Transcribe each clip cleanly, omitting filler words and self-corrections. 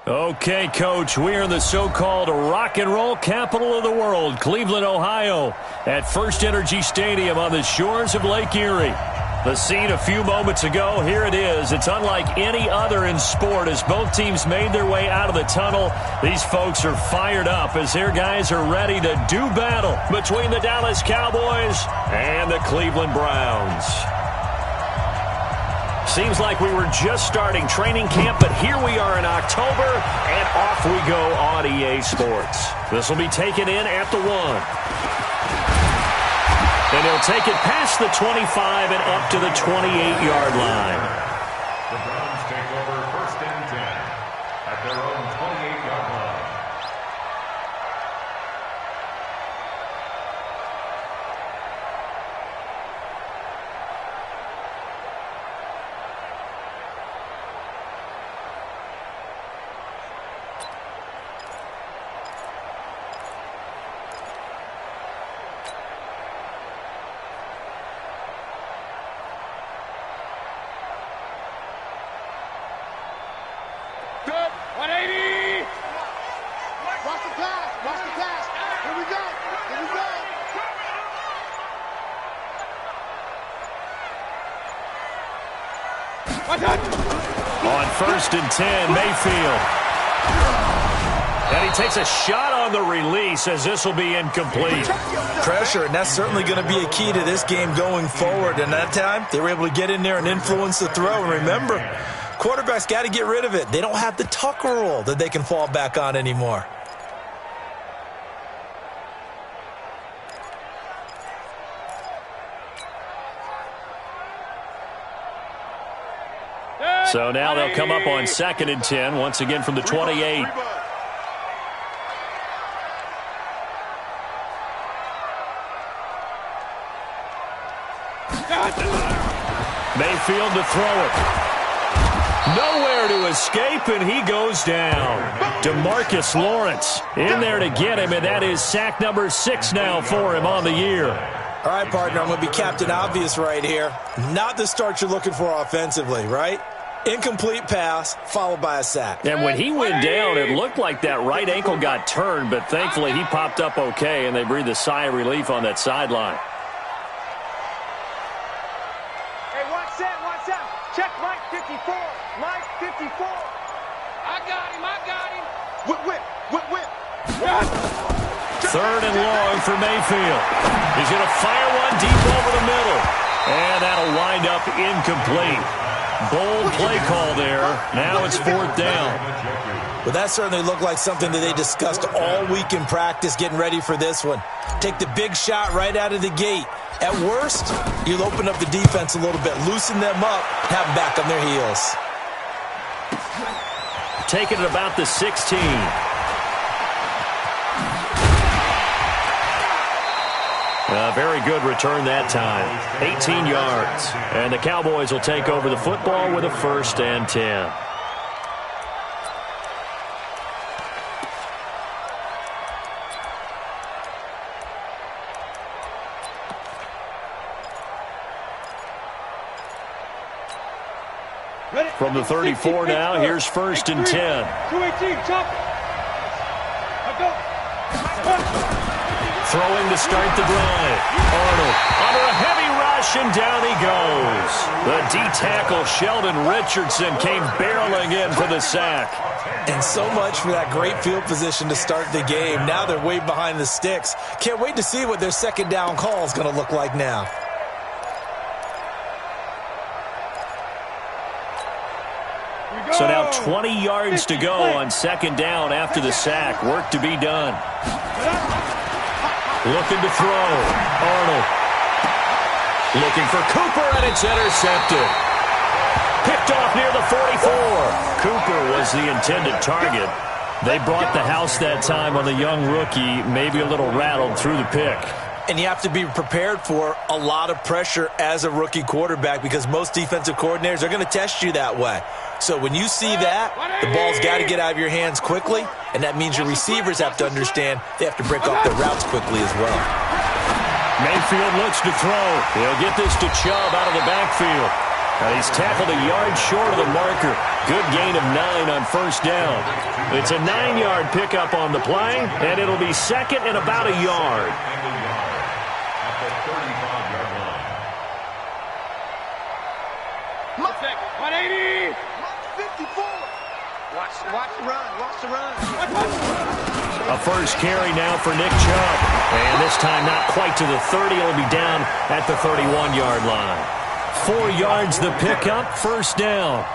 Okay, Coach, we're in the so-called rock and roll capital of the world, Cleveland, Ohio, at First Energy Stadium on the shores of Lake Erie. The scene a few moments ago, here it is. It's unlike any other in sport as both teams made their way out of the tunnel. These folks are fired up as their guys are ready to do battle between the Dallas Cowboys and the Cleveland Browns. Seems like we were just starting training camp, but here we are in October, and off we go on EA Sports. This will be taken in at the 1. And he'll take it past the 25 and up to the 28-yard line. The Browns take over 1st and 10 at their own 28-yard line. On 1st and 10, Mayfield. And he takes a shot on the release as this will be incomplete. Pressure, and that's certainly going to be a key to this game going forward. And that time, they were able to get in there and influence the throw. And remember, quarterbacks got to get rid of it. They don't have the Tucker rule that they can fall back on anymore. So now they'll come up on 2nd and 10, once again from the 28. Mayfield to throw it. Nowhere to escape, and he goes down. DeMarcus Lawrence in there to get him, and that is sack number 6 now for him on the year. All right, partner, I'm going to be Captain Obvious right here. Not the start you're looking for offensively, right? Incomplete pass, followed by a sack. And when he went down, it looked like that right ankle got turned, but thankfully he popped up okay, and they breathed a sigh of relief on that sideline. Hey, watch that. Check Mike 54. Mike 54. I got him. Whip. 3rd and long for Mayfield. He's going to fire one deep over the middle, and that'll wind up incomplete. Bold play call there. Now it's 4th down. Well, that certainly looked like something that they discussed all week in practice getting ready for this one. Take the big shot right out of the gate. At worst, you'll open up the defense a little bit, loosen them up, have them back on their heels. Taking it about the 16. A very good return that time. 18 yards. And the Cowboys will take over the football with a 1st and 10. From the 34 now, here's 1st and 10. 218, chop it. Throwing to start the drive. Arnold under a heavy rush, and down he goes. The D-tackle, Sheldon Richardson, came barreling in for the sack. And so much for that great field position to start the game. Now they're way behind the sticks. Can't wait to see what their 2nd down call is going to look like now. So now 20 yards to go on 2nd down after the sack. Work to be done. Looking to throw. Arnold. Looking for Cooper, and it's intercepted. Picked off near the 44. Cooper was the intended target. They brought the house that time on the young rookie, maybe a little rattled through the pick. And you have to be prepared for a lot of pressure as a rookie quarterback because most defensive coordinators are going to test you that way. So when you see that, the ball's got to get out of your hands quickly, and that means your receivers have to understand they have to break off their routes quickly as well. Mayfield looks to throw. He'll get this to Chubb out of the backfield. And he's tackled a yard short of the marker. Good gain of 9 on first down. It's a 9-yard pickup on the play, and it'll be second and about a yard. At the 35-yard line. 180. 54. Watch the run. Watch the run. A first carry now for Nick Chubb. And this time not quite to the 30. It'll be down at the 31-yard line. 4 yards the pickup, first down.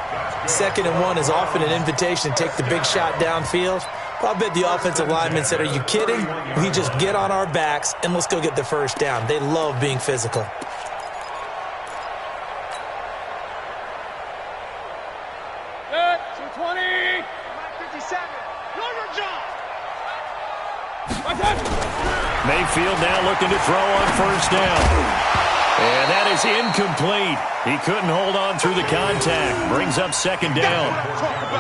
2nd and 1 is often an invitation to take the big shot downfield. But I bet the offensive lineman said, are you kidding? We just get on our backs and let's go get the first down. They love being physical. Good. 220. 57. Your job. Mayfield now looking to throw on first down. And that is incomplete. He couldn't hold on through the contact. Brings up second down.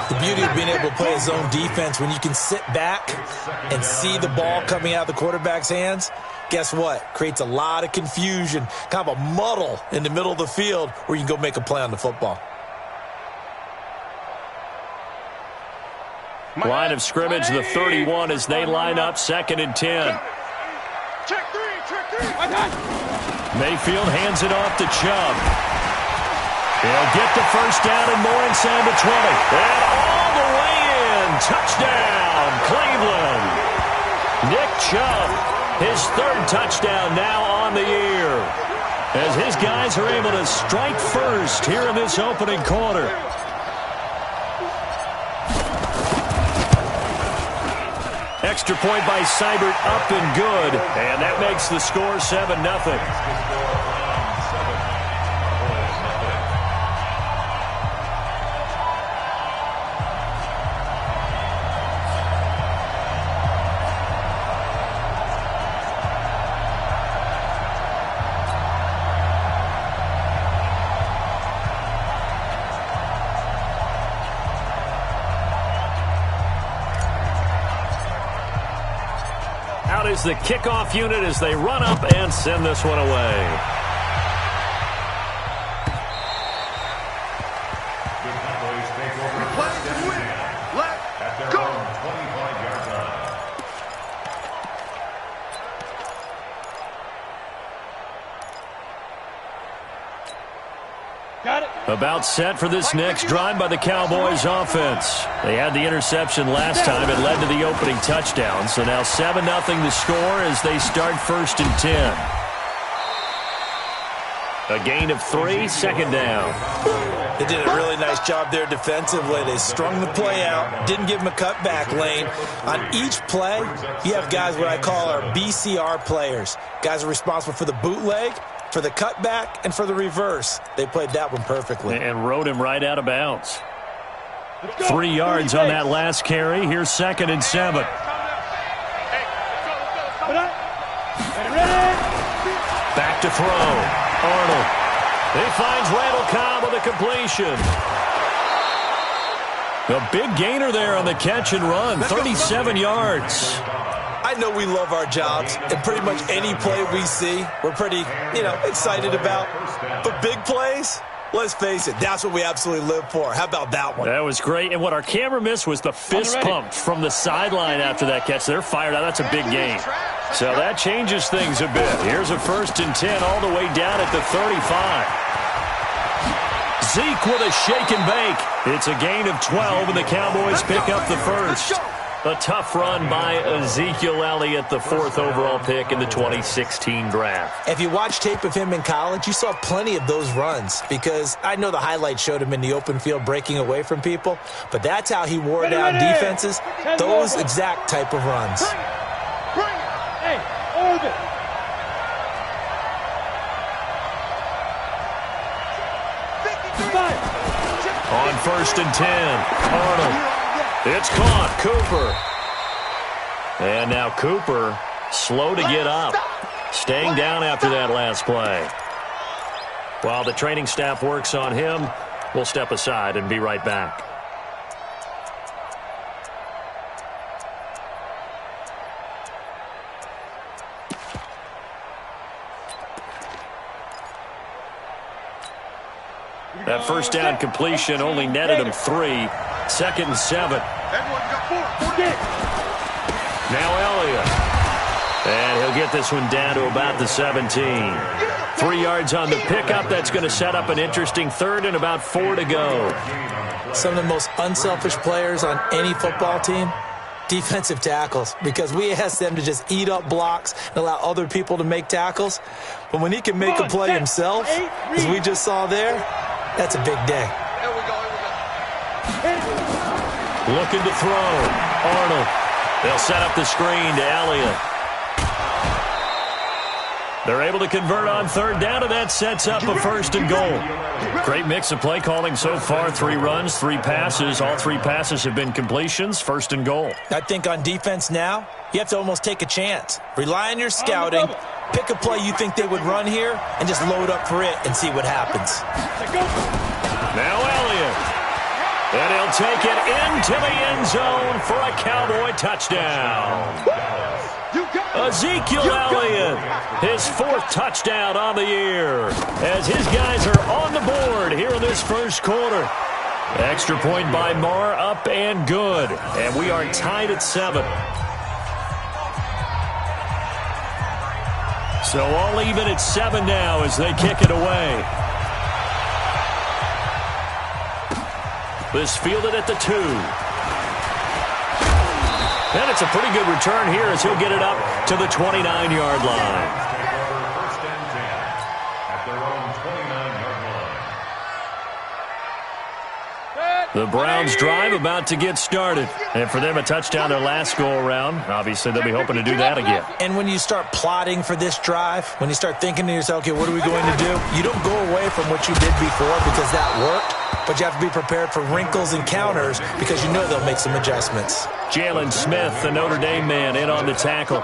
The beauty of being able to play his own defense when you can sit back and see the ball coming out of the quarterback's hands, guess what? Creates a lot of confusion, kind of a muddle in the middle of the field where you can go make a play on the football. Line of scrimmage, the 31 as they line up, 2nd and 10. Check three. Mayfield hands it off to Chubb. He'll get the first down and more inside the 20. And all the way in. Touchdown, Cleveland. Nick Chubb, his 3rd touchdown now on the year. As his guys are able to strike first here in this opening quarter. Extra point by Seibert, up and good. And that makes the score 7-0. Out is the kickoff unit as they run up and send this one away. The Cowboys take over first and 10 at their own 25-yard line. Got it. About set for this next drive by the Cowboys offense. They had the interception last time. It led to the opening touchdown. So now 7-0 the score as they start 1st and 10. A gain of 3, 2nd down. They did a really nice job there defensively. They strung the play out, didn't give him a cutback lane. On each play, you have guys what I call our BCR players. Guys are responsible for the bootleg, for the cutback, and for the reverse. They played that one perfectly. And rode him right out of bounds. 3 yards on that last carry. Here's 2nd and 7. Back to throw. Arnold. He finds Randall Cobb with a completion. A big gainer there on the catch and run. 37 yards. I know we love our jobs, and pretty much any play we see, we're pretty, excited about. But big plays, let's face it, that's what we absolutely live for. How about that one? That was great. And what our camera missed was the fist pump from the sideline after that catch. They're fired out. That's a big gain. So that changes things a bit. Here's a 1st and 10 all the way down at the 35. Zeke with a shake and bake. It's a gain of 12, and the Cowboys pick up the first. A tough run by Ezekiel Elliott, the 4th overall pick in the 2016 draft. If you watch tape of him in college, you saw plenty of those runs because I know the highlights showed him in the open field breaking away from people, but that's how he wore down defenses, those exact type of runs. Bring it. Hey, orbit. On 1st and 10, Arnold. It's caught, Cooper. And now Cooper, slow to get up. Staying down after that last play. While the training staff works on him, we'll step aside and be right back. That first down completion only netted him 3. 2nd and 7. Now Elliott. And he'll get this one down to about the 17. 3 yards on the pickup. That's going to set up an interesting 3rd and about 4 to go. Some of the most unselfish players on any football team, defensive tackles, because we ask them to just eat up blocks and allow other people to make tackles. But when he can make a play himself, as we just saw there, that's a big day. Looking to throw. Arnold. They'll set up the screen to Elliott. They're able to convert on 3rd down, and that sets up a 1st and goal. Great mix of play calling so far. 3 runs, 3 passes. All 3 passes have been completions. 1st and goal. I think on defense now, you have to almost take a chance. Rely on your scouting. Pick a play you think they would run here, and just load up for it and see what happens. Now Elliott. And he'll take it into the end zone for a Cowboy touchdown. Ezekiel Elliott, his 4th touchdown on the year, as his guys are on the board here in this first quarter. Extra point by Marr, up and good. And we are tied at 7. So all even at 7 now as they kick it away. This fielded at the 2. And it's a pretty good return here as he'll get it up to the 29-yard line. First and 10 at their own 29-yard line. The Browns drive about to get started. And for them, a touchdown their last go-around. Obviously, they'll be hoping to do that again. And when you start plotting for this drive, when you start thinking to yourself, okay, what are we going to do? You don't go away from what you did before because that worked. But you have to be prepared for wrinkles and counters because you know they'll make some adjustments. Jalen Smith, the Notre Dame man, in on the tackle.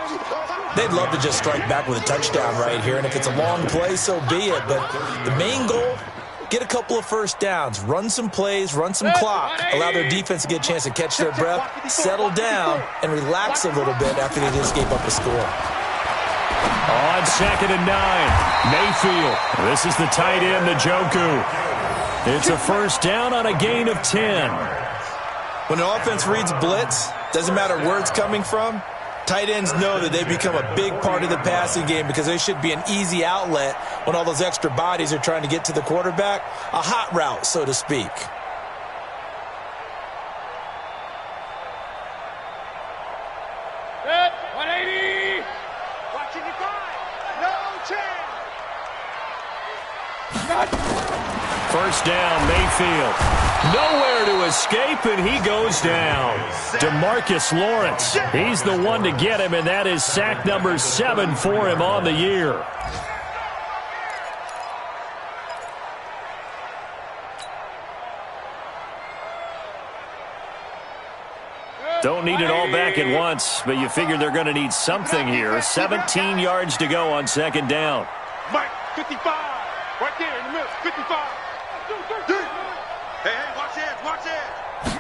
They'd love to just strike back with a touchdown right here, and if it's a long play, so be it. But the main goal, get a couple of 1st downs, run some plays, run some clock, allow their defense to get a chance to catch their breath, settle down, and relax a little bit after they just gave up a score. On 2nd and 9, Mayfield. This is the tight end, Njoku. It's a 1st down on a gain of 10. When an offense reads blitz, doesn't matter where it's coming from, tight ends know that they become a big part of the passing game because they should be an easy outlet when all those extra bodies are trying to get to the quarterback. A hot route, so to speak. Set, 180. Watching you five. No chance. 1st down, Mayfield. Nowhere to escape, and he goes down. DeMarcus Lawrence, he's the one to get him, and that is sack number 7 for him on the year. Don't need it all back at once, but you figure they're going to need something here. 17 yards to go on 2nd down. Mike, 55. Right there in the middle, 55. Hey, watch this, watch this.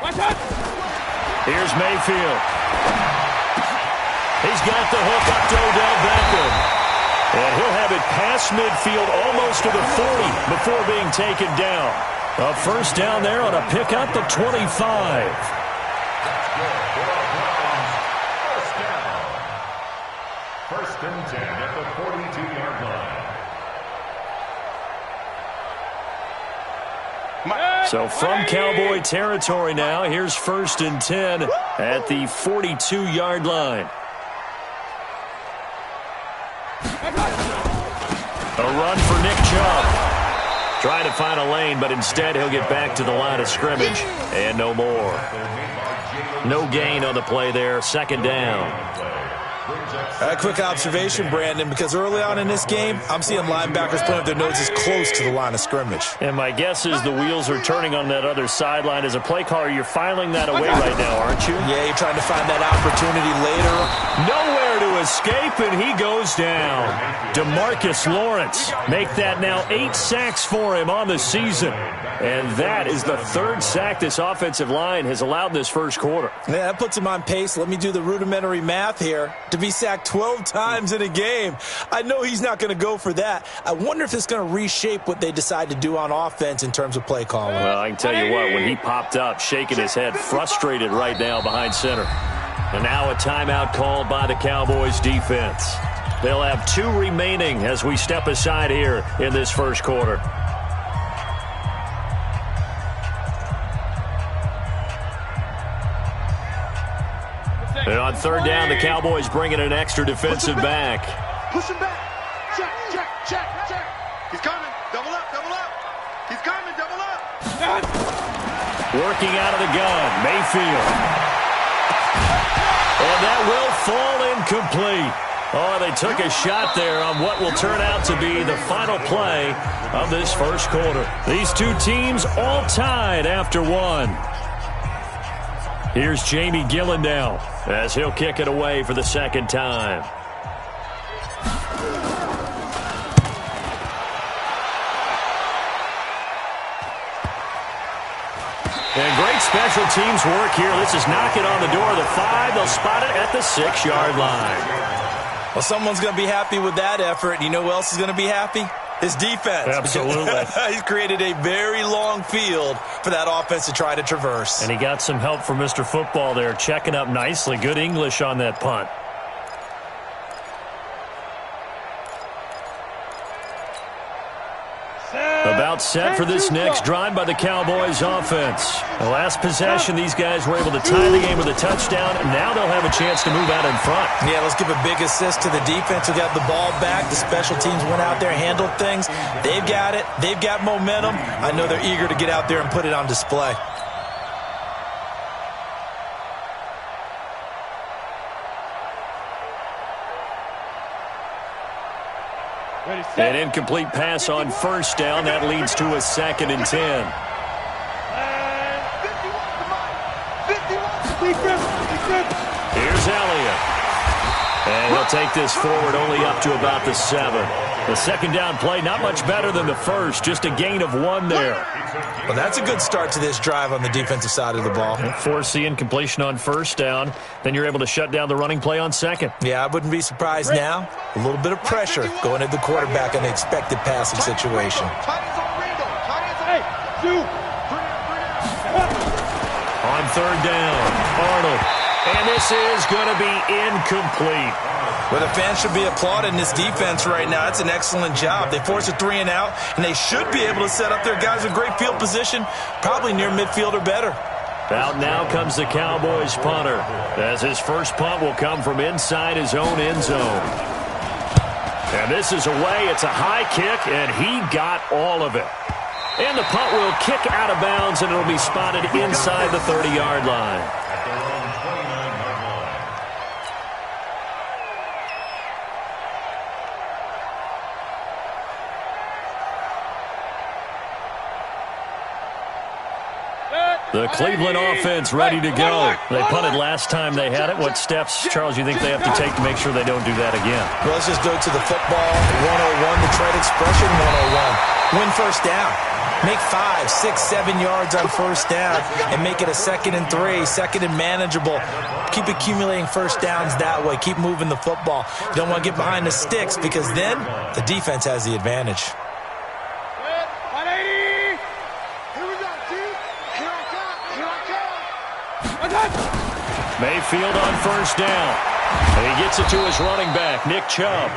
Watch that. Here's Mayfield. He's got the hook up to Odell Beckham. And he'll have it past midfield almost to the 40 before being taken down. A 1st down there on a pickup at 25. First and 10 at the 42-yard line. So from Cowboy territory now, here's 1st and 10 at the 42-yard line. A run for Nick Chubb. Trying to find a lane, but instead he'll get back to the line of scrimmage. And no more. No gain on the play there. 2nd down. A quick observation, Brandon, because early on in this game, I'm seeing linebackers putting up their noses close to the line of scrimmage. And my guess is the wheels are turning on that other sideline. As a play caller, you're filing that away right now, aren't you? Yeah, you're trying to find that opportunity later. Nowhere to escape, and he goes down. DeMarcus Lawrence make that now 8 sacks for him on the season. And that is the 3rd sack this offensive line has allowed this first quarter. Yeah, that puts him on pace. Let me do the rudimentary math here. To be sacked 12 times in a game, I know he's not going to go for that. I wonder if it's going to reshape what they decide to do on offense in terms of play calling. Well, I can tell you what, when he popped up, shaking his head, frustrated right now behind center. And now a timeout called by the Cowboys defense. They'll have 2 remaining as we step aside here in this first quarter. And on 3rd down, the Cowboys bring in an extra defensive back. Push him back. Check, check, check, check. He's coming. Double up, double up. He's coming, double up. Working out of the gun, Mayfield. And that will fall incomplete. Oh, they took a shot there on what will turn out to be the final play of this first quarter. These 2 teams all tied after 1. Here's Jamie Gillen now as he'll kick it away for the 2nd time. And great special teams work here. This is knocking on the door of the 5. They'll spot it at the 6-yard line. Well, someone's going to be happy with that effort. You know who else is going to be happy? His defense. Absolutely. He's created a very long field for that offense to try to traverse. And he got some help from Mr. Football there, checking up nicely. Good English on that punt. About set for this next drive by the Cowboys offense. The last possession, these guys were able to tie the game with a touchdown, and now they'll have a chance to move out in front. Yeah, let's give a big assist to the defense who got the ball back. The special teams went out there, handled things. They've got it. They've got momentum. I know they're eager to get out there and put it on display. An incomplete pass on 1st down. That leads to a 2nd and 10. Here's Elliott. And he'll take this forward only up to about the 7. The 2nd down play, not much better than the first. Just a gain of 1 there. Well, that's a good start to this drive on the defensive side of the ball. Force the incompletion on 1st down. Then you're able to shut down the running play on 2nd. Yeah, I wouldn't be surprised now. A little bit of pressure going at the quarterback in the expected passing situation. On 3rd down, Arnold. And this is going to be incomplete. Well, the fans should be applauding this defense right now. It's an excellent job. They force a 3 and out, and they should be able to set up their guys in great field position, probably near midfield or better. Out now comes the Cowboys punter, as his first punt will come from inside his own end zone. And this is away. It's a high kick, and he got all of it. And the punt will kick out of bounds, and it'll be spotted inside the 30-yard line. The Cleveland offense ready to go. They punted last time they had it. What steps, Charles, you think they have to take to make sure they don't do that again? Well, let's just go to the football 101, the trade expression 101. Win 1st down. Make 5, 6, 7 yards on 1st down and make it a 2nd and 3, 2nd and manageable. Keep accumulating 1st downs that way. Keep moving the football. You don't want to get behind the sticks because then the defense has the advantage. Mayfield on 1st down. And he gets it to his running back, Nick Chubb.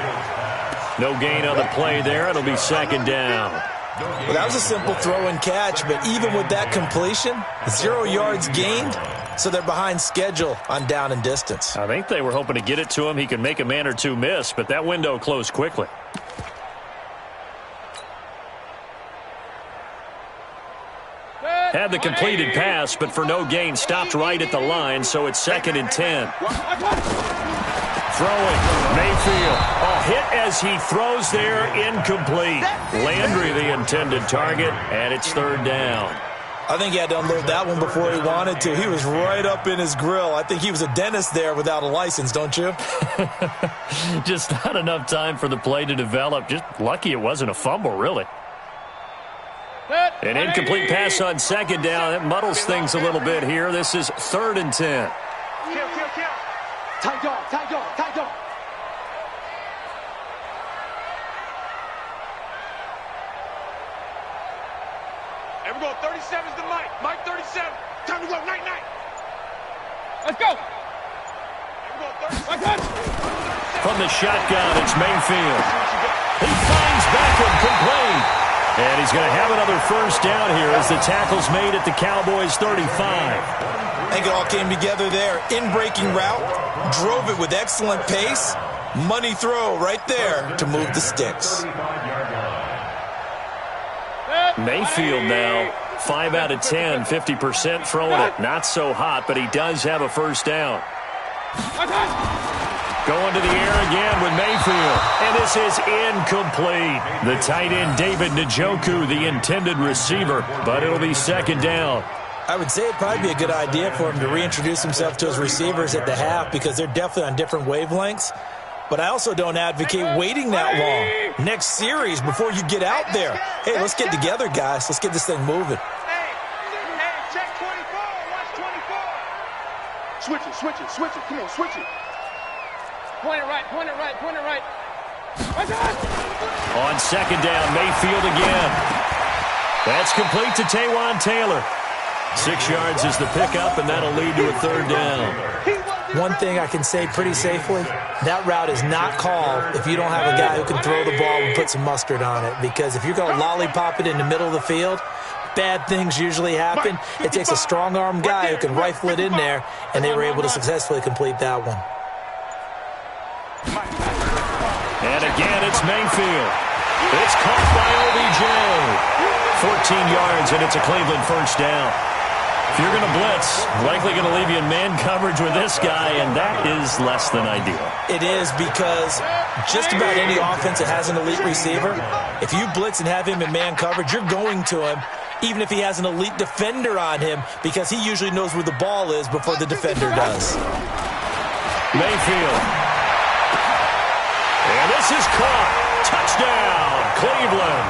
No gain on the play there. It'll be 2nd down. Well, that was a simple throw and catch, but even with that completion, 0 yards gained, so they're behind schedule on down and distance. I think they were hoping to get it to him. He could make a man or two miss, but that window closed quickly. Had the completed pass, but for no gain, stopped right at the line, so it's 2nd and 10. Throwing, Mayfield. A hit as he throws there, incomplete. Landry the intended target, and it's 3rd down. I think he had to unload that one before he wanted to. He was right up in his grill. I think he was a dentist there without a license, don't you? Just not enough time for the play to develop. Just lucky it wasn't a fumble, really. An incomplete pass on second down. That muddles things a little bit here. This is 3rd and 10. Tight dog, tight dog, tight dog. Here we go, 37's the Mike. Mike 37. Time to go, night, night. Let's go. Here we go, 37. From the shotgun, it's Mayfield. He finds Beckham complete. And he's going to have another first down here as the tackle's made at the Cowboys' 35. I think it all came together there. In-breaking route, drove it with excellent pace. Money throw right there to move the sticks. Mayfield now, 5 out of 10, 50% throwing it. Not so hot, but he does have a first down. Going to the air again with Mayfield. And this is incomplete. The tight end, David Njoku, the intended receiver. But it'll be 2nd down. I would say it'd probably be a good idea for him to reintroduce himself to his receivers at the half because they're definitely on different wavelengths. But I also don't advocate waiting that long. Next series before you get out there. Hey, let's get together, guys. Let's get this thing moving. Hey, check 24. Watch 24. Switch it, switch it, switch it. Come on, switch it. Point it right, point it right, point it right. On 2nd down, Mayfield again. That's complete to Taywan Taylor. 6 yards is the pickup, and that'll lead to a 3rd down. One thing I can say pretty safely, that route is not called if you don't have a guy who can throw the ball and put some mustard on it. Because if you're going to lollipop it in the middle of the field, bad things usually happen. It takes a strong-armed guy who can rifle it in there, and they were able to successfully complete that one. And again, it's Mayfield. It's caught by OBJ. 14 yards, and it's a Cleveland first down. If you're going to blitz, likely going to leave you in man coverage with this guy, and that is less than ideal. It is because just about any offense that has an elite receiver, if you blitz and have him in man coverage, you're going to him, even if he has an elite defender on him, because he usually knows where the ball is before the defender does. Mayfield. And this is caught. Touchdown, Cleveland.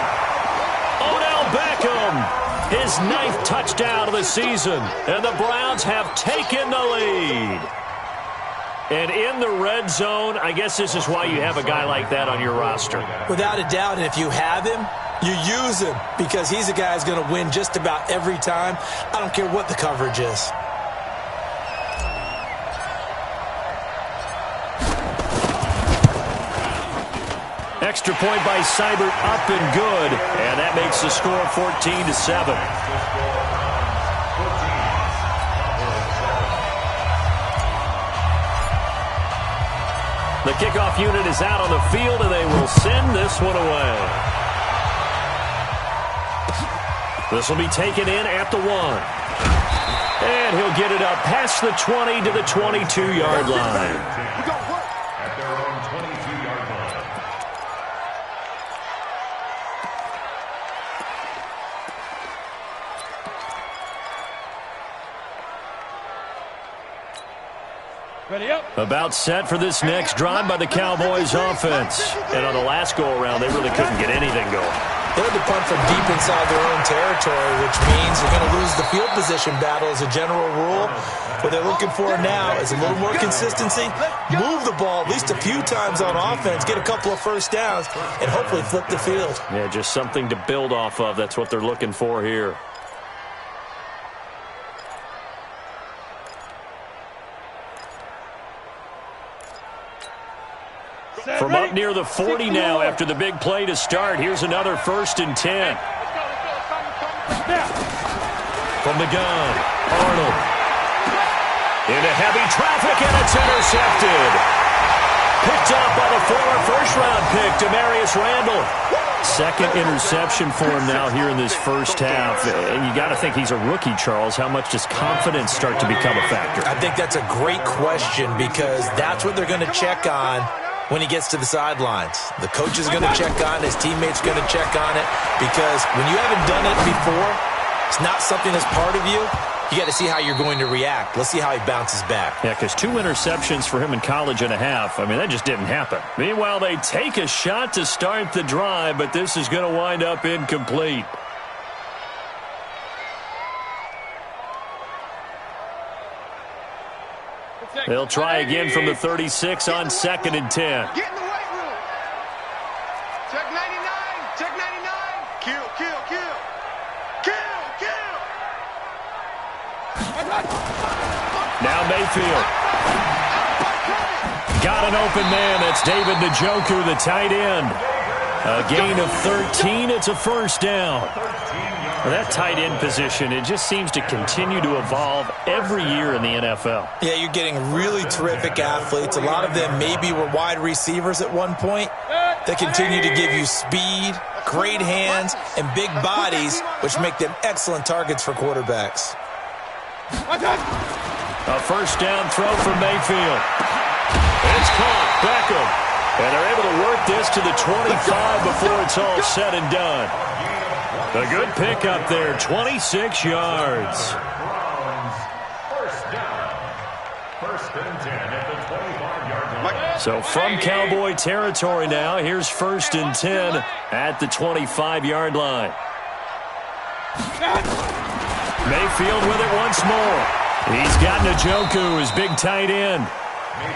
Odell Beckham. His 9th touchdown of the season, and the Browns have taken the lead. And in the red zone, I guess this is why you have a guy like that on your roster. Without a doubt, and if you have him, you use him because he's a guy who's going to win just about every time. I don't care what the coverage is. Extra point by Seibert, up and good. And that makes the score 14-7. The kickoff unit is out on the field, and they will send this one away. This will be taken in at the 1. And he'll get it up past the 20 to the 22-yard line. At their own 22-yard line. About set for this next drive by the Cowboys offense. And on the last go-around, they really couldn't get anything going. They had to punt from deep inside their own territory, which means you're going to lose the field position battle as a general rule. What they're looking for now is a little more consistency, move the ball at least a few times on offense, get a couple of first downs, and hopefully flip the field. Yeah, just something to build off of. That's what they're looking for here. From up near the 40 now after the big play to start. Here's another 1st and 10. From the gun, Arnold. Into heavy traffic, and it's intercepted. Picked up by the former first-round pick, Demarius Randall. 2nd interception for him now here in this first half. And you got to think he's a rookie, Charles. How much does confidence start to become a factor? I think that's a great question because that's what they're going to check on when he gets to the sidelines. The coach is going to check on it. His teammates are going to check on it because when you haven't done it before, it's not something that's part of you, you got to see how you're going to react. Let's see how he bounces back. Yeah, because 2 interceptions for him in college and a half. I mean, that just didn't happen. Meanwhile, they take a shot to start the drive, but this is going to wind up incomplete. They'll try again from the 36 on 2nd and 10. Get in the weight room. Check 99. Check 99. Kill, kill, kill. Kill, kill. Now Mayfield. Got an open man. That's David Njoku, the tight end. A gain of 13. It's a first down. Well, that tight end position, it just seems to continue to evolve every year in the NFL. Yeah, you're getting really terrific athletes. A lot of them maybe were wide receivers at one point. They continue to give you speed, great hands, and big bodies, which make them excellent targets for quarterbacks. A first down throw for Mayfield. It's caught. Beckham. And they're able to work this to the 25 before it's all said and done. A good pickup there, 26 yards. First down. First and 10 at the 25-yard line. So from Cowboy territory now, here's 1st and 10 at the 25-yard line. Mayfield with it once more. He's got Njoku, his big tight end.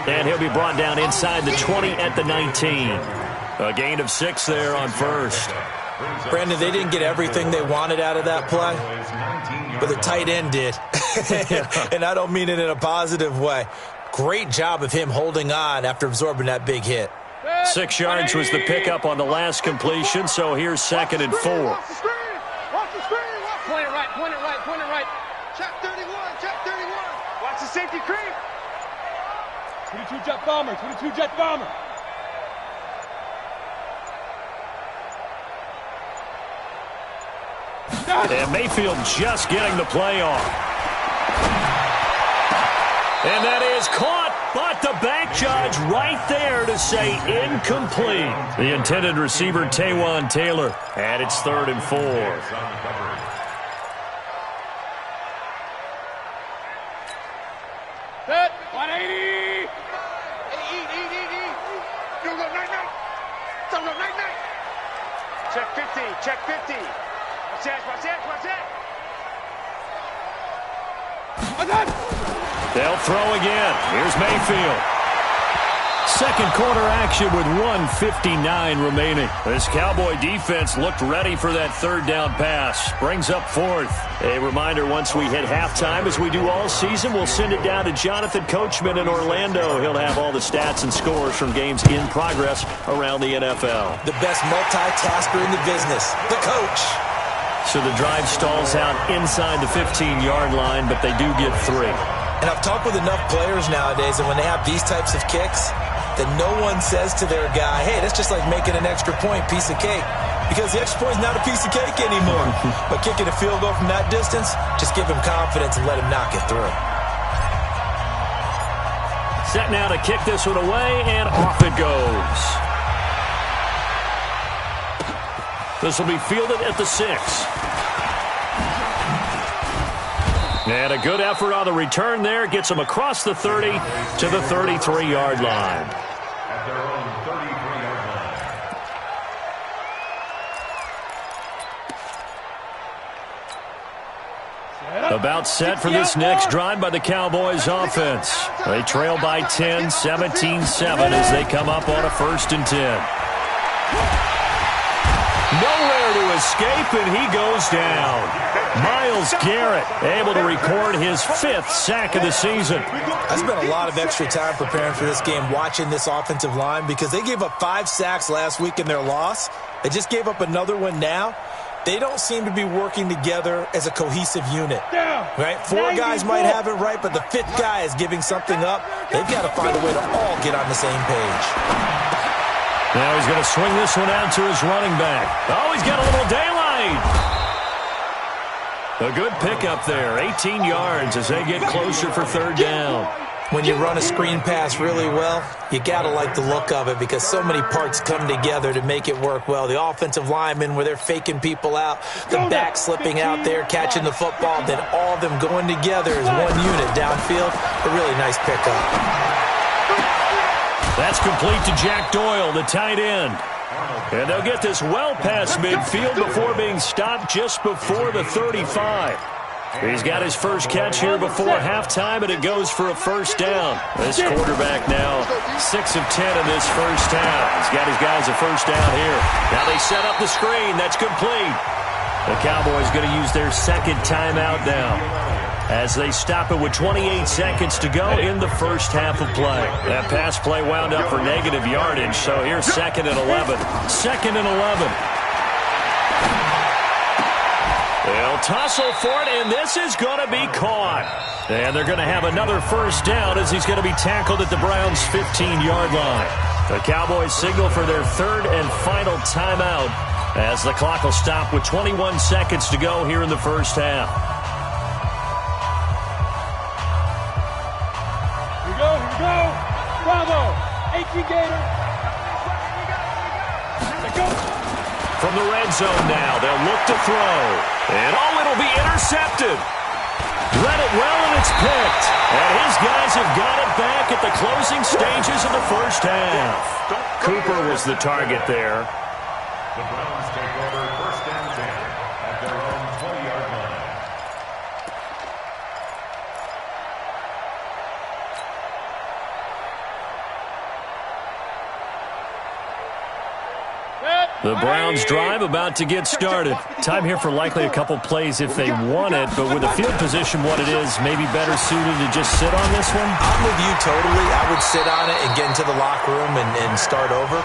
And he'll be brought down inside the 20 at the 19. A gain of 6 there on first. Brandon, they didn't get everything they wanted out of that play, but the tight end did. And I don't mean it in a positive way. Great job of him holding on after absorbing that big hit. 6 yards was the pickup on the last completion, so here's 2nd and 4. Watch the screen. Watch the screen. Point it right. Point it right. Point it right. Check 31. Check 31. Watch the safety creep. 22 jet bomber. 22 jet bomber. And Mayfield just getting the play off. And that is caught, but the back judge right there to say incomplete. The intended receiver, Taywan Taylor, and it's 3rd and 4. Set. 180. Eat. Don't go night. Don't go night. Check 50. Check 50. Watch that. They'll throw again. Here's Mayfield. Second quarter action with 1:59 remaining. This Cowboy defense looked ready for that 3rd down pass. Brings up 4th. A reminder, once we hit halftime, as we do all season, we'll send it down to Jonathan Coachman in Orlando. He'll have all the stats and scores from games in progress around the NFL. The best multitasker in the business, the coach. So the drive stalls out inside the 15-yard line, but they do get 3. And I've talked with enough players nowadays, and when they have these types of kicks, that no one says to their guy, hey, that's just like making an extra point, piece of cake. Because the extra point is not a piece of cake anymore. But kicking a field goal from that distance, just give him confidence and let him knock it through. Set now to kick this one away, and off it goes. This will be fielded at the 6. And a good effort on the return there. Gets them across the 30 to the 33-yard line. At their own 33-yard line. About set for this next drive by the Cowboys offense. They trail by 10, 17-7 as they come up on a 1st and 10. Nowhere to escape, and he goes down. Myles Garrett able to record his 5th sack of the season. I spent a lot of extra time preparing for this game, watching this offensive line, because they gave up 5 sacks last week in their loss. They just gave up another one now. They don't seem to be working together as a cohesive unit. Right? 4 guys might have it right, but the 5th guy is giving something up. They've got to find a way to all get on the same page. Now he's going to swing this one out to his running back. Oh, he's got a little daylight. A good pickup there, 18 yards as they get closer for 3rd down. When you run a screen pass really well, you got to like the look of it because so many parts come together to make it work well. The offensive linemen where they're faking people out, the back slipping out there, catching the football, then all of them going together as one unit downfield. A really nice pickup. That's complete to Jack Doyle, the tight end. And they'll get this well past midfield before being stopped just before the 35. He's got his first catch here before halftime, and it goes for a first down. This quarterback now 6 of 10 in this first half. He's got his guys a first down here. Now they set up the screen. That's complete. The Cowboys going to use their second timeout now as they stop it with 28 seconds to go in the first half of play. That pass play wound up for negative yardage, so here's 2nd and 11. 2nd and 11. They'll tussle for it, and this is going to be caught. And they're going to have another first down as he's going to be tackled at the Browns' 15-yard line. The Cowboys signal for their third and final timeout as the clock will stop with 21 seconds to go here in the first half. Here we go. Bravo. 18 Gator. Let's go. From the red zone now, they'll look to throw. And, it'll be intercepted. Read it well, and it's picked. And his guys have got it back at the closing stages of the first half. Cooper was the target there. The Browns take over 1st and 10 at their own 20-yard line. The Browns drive about to get started. Time here for likely a couple plays if they want it, but with the field position what it is, maybe better suited to just sit on this one? I'm with you totally. I would sit on it and get into the locker room and start over.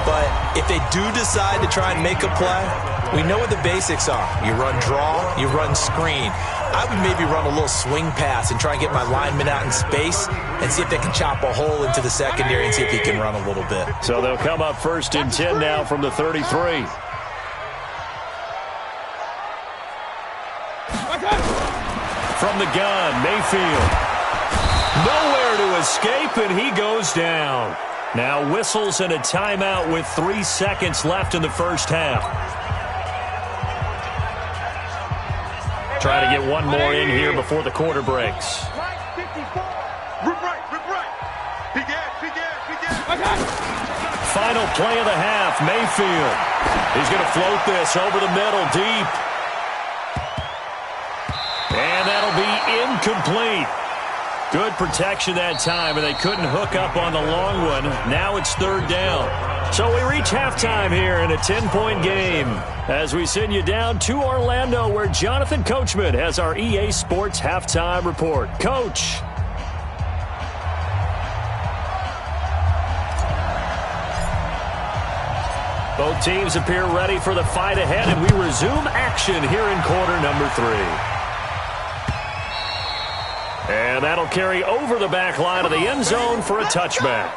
But if they do decide to try and make a play, we know what the basics are. You run draw, you run screen. I would maybe run a little swing pass and try and get my lineman out in space and see if they can chop a hole into the secondary and see if he can run a little bit. So they'll come up 1st and 10 now from the 33. From the gun, Mayfield. Nowhere to escape, and he goes down. Now whistles and a timeout with 3 seconds left in the first half. Try to get one more in here before the quarter breaks. Rip right. Final play of the half, Mayfield. He's going to float this over the middle, deep. And that'll be incomplete. Good protection that time, and they couldn't hook up on the long one. Now it's 3rd down. So we reach halftime here in a 10-point game as we send you down to Orlando where Jonathan Coachman has our EA Sports halftime report. Coach. Both teams appear ready for the fight ahead, and we resume action here in quarter number 3. And that'll carry over the back line of the end zone for a touchback.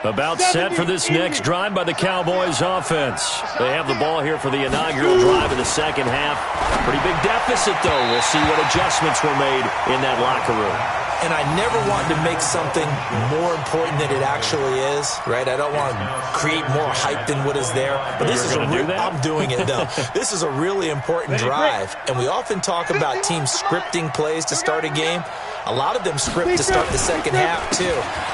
About set for this next drive by the Cowboys offense. They have the ball here for the inaugural drive in the second half. Pretty big deficit, though. We'll see what adjustments were made in that locker room. And I never want to make something more important than it actually is, right? I don't want to create more hype than what is there. But this is I'm doing it, though. This is a really important drive. And we often talk about teams scripting plays to start a game. A lot of them script to start the second half, too.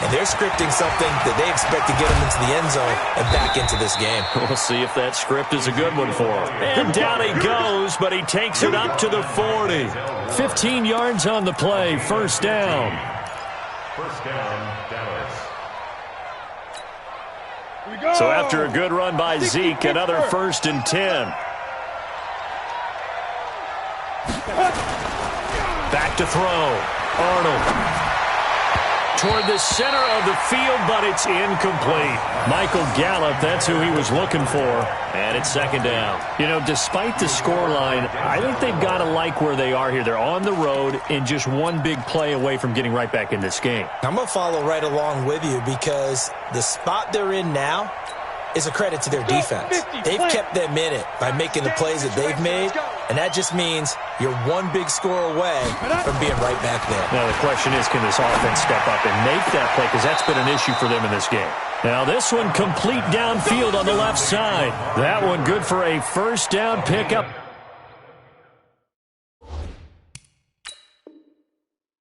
And they're scripting something that they expect to get them into the end zone and back into this game. We'll see if that script is a good one for him. And down he goes, but he takes it up to the 40. 15 yards on the play, first down. First down, Dallas. So after a good run by Zeke, another 1st and 10. Back to throw. Arnold. Toward the center of the field, but it's incomplete. Michael Gallup, that's who he was looking for. And it's 2nd down. You know, despite the scoreline, I think they've got to like where they are here. They're on the road and just one big play away from getting right back in this game. I'm going to follow right along with you because the spot they're in now, is a credit to their defense. They've kept them in it by making the plays that they've made, and that just means you're one big score away from being right back there. Now the question is, can this offense step up and make that play? Because that's been an issue for them in this game. Now this one complete downfield on the left side. That one good for a first down pickup.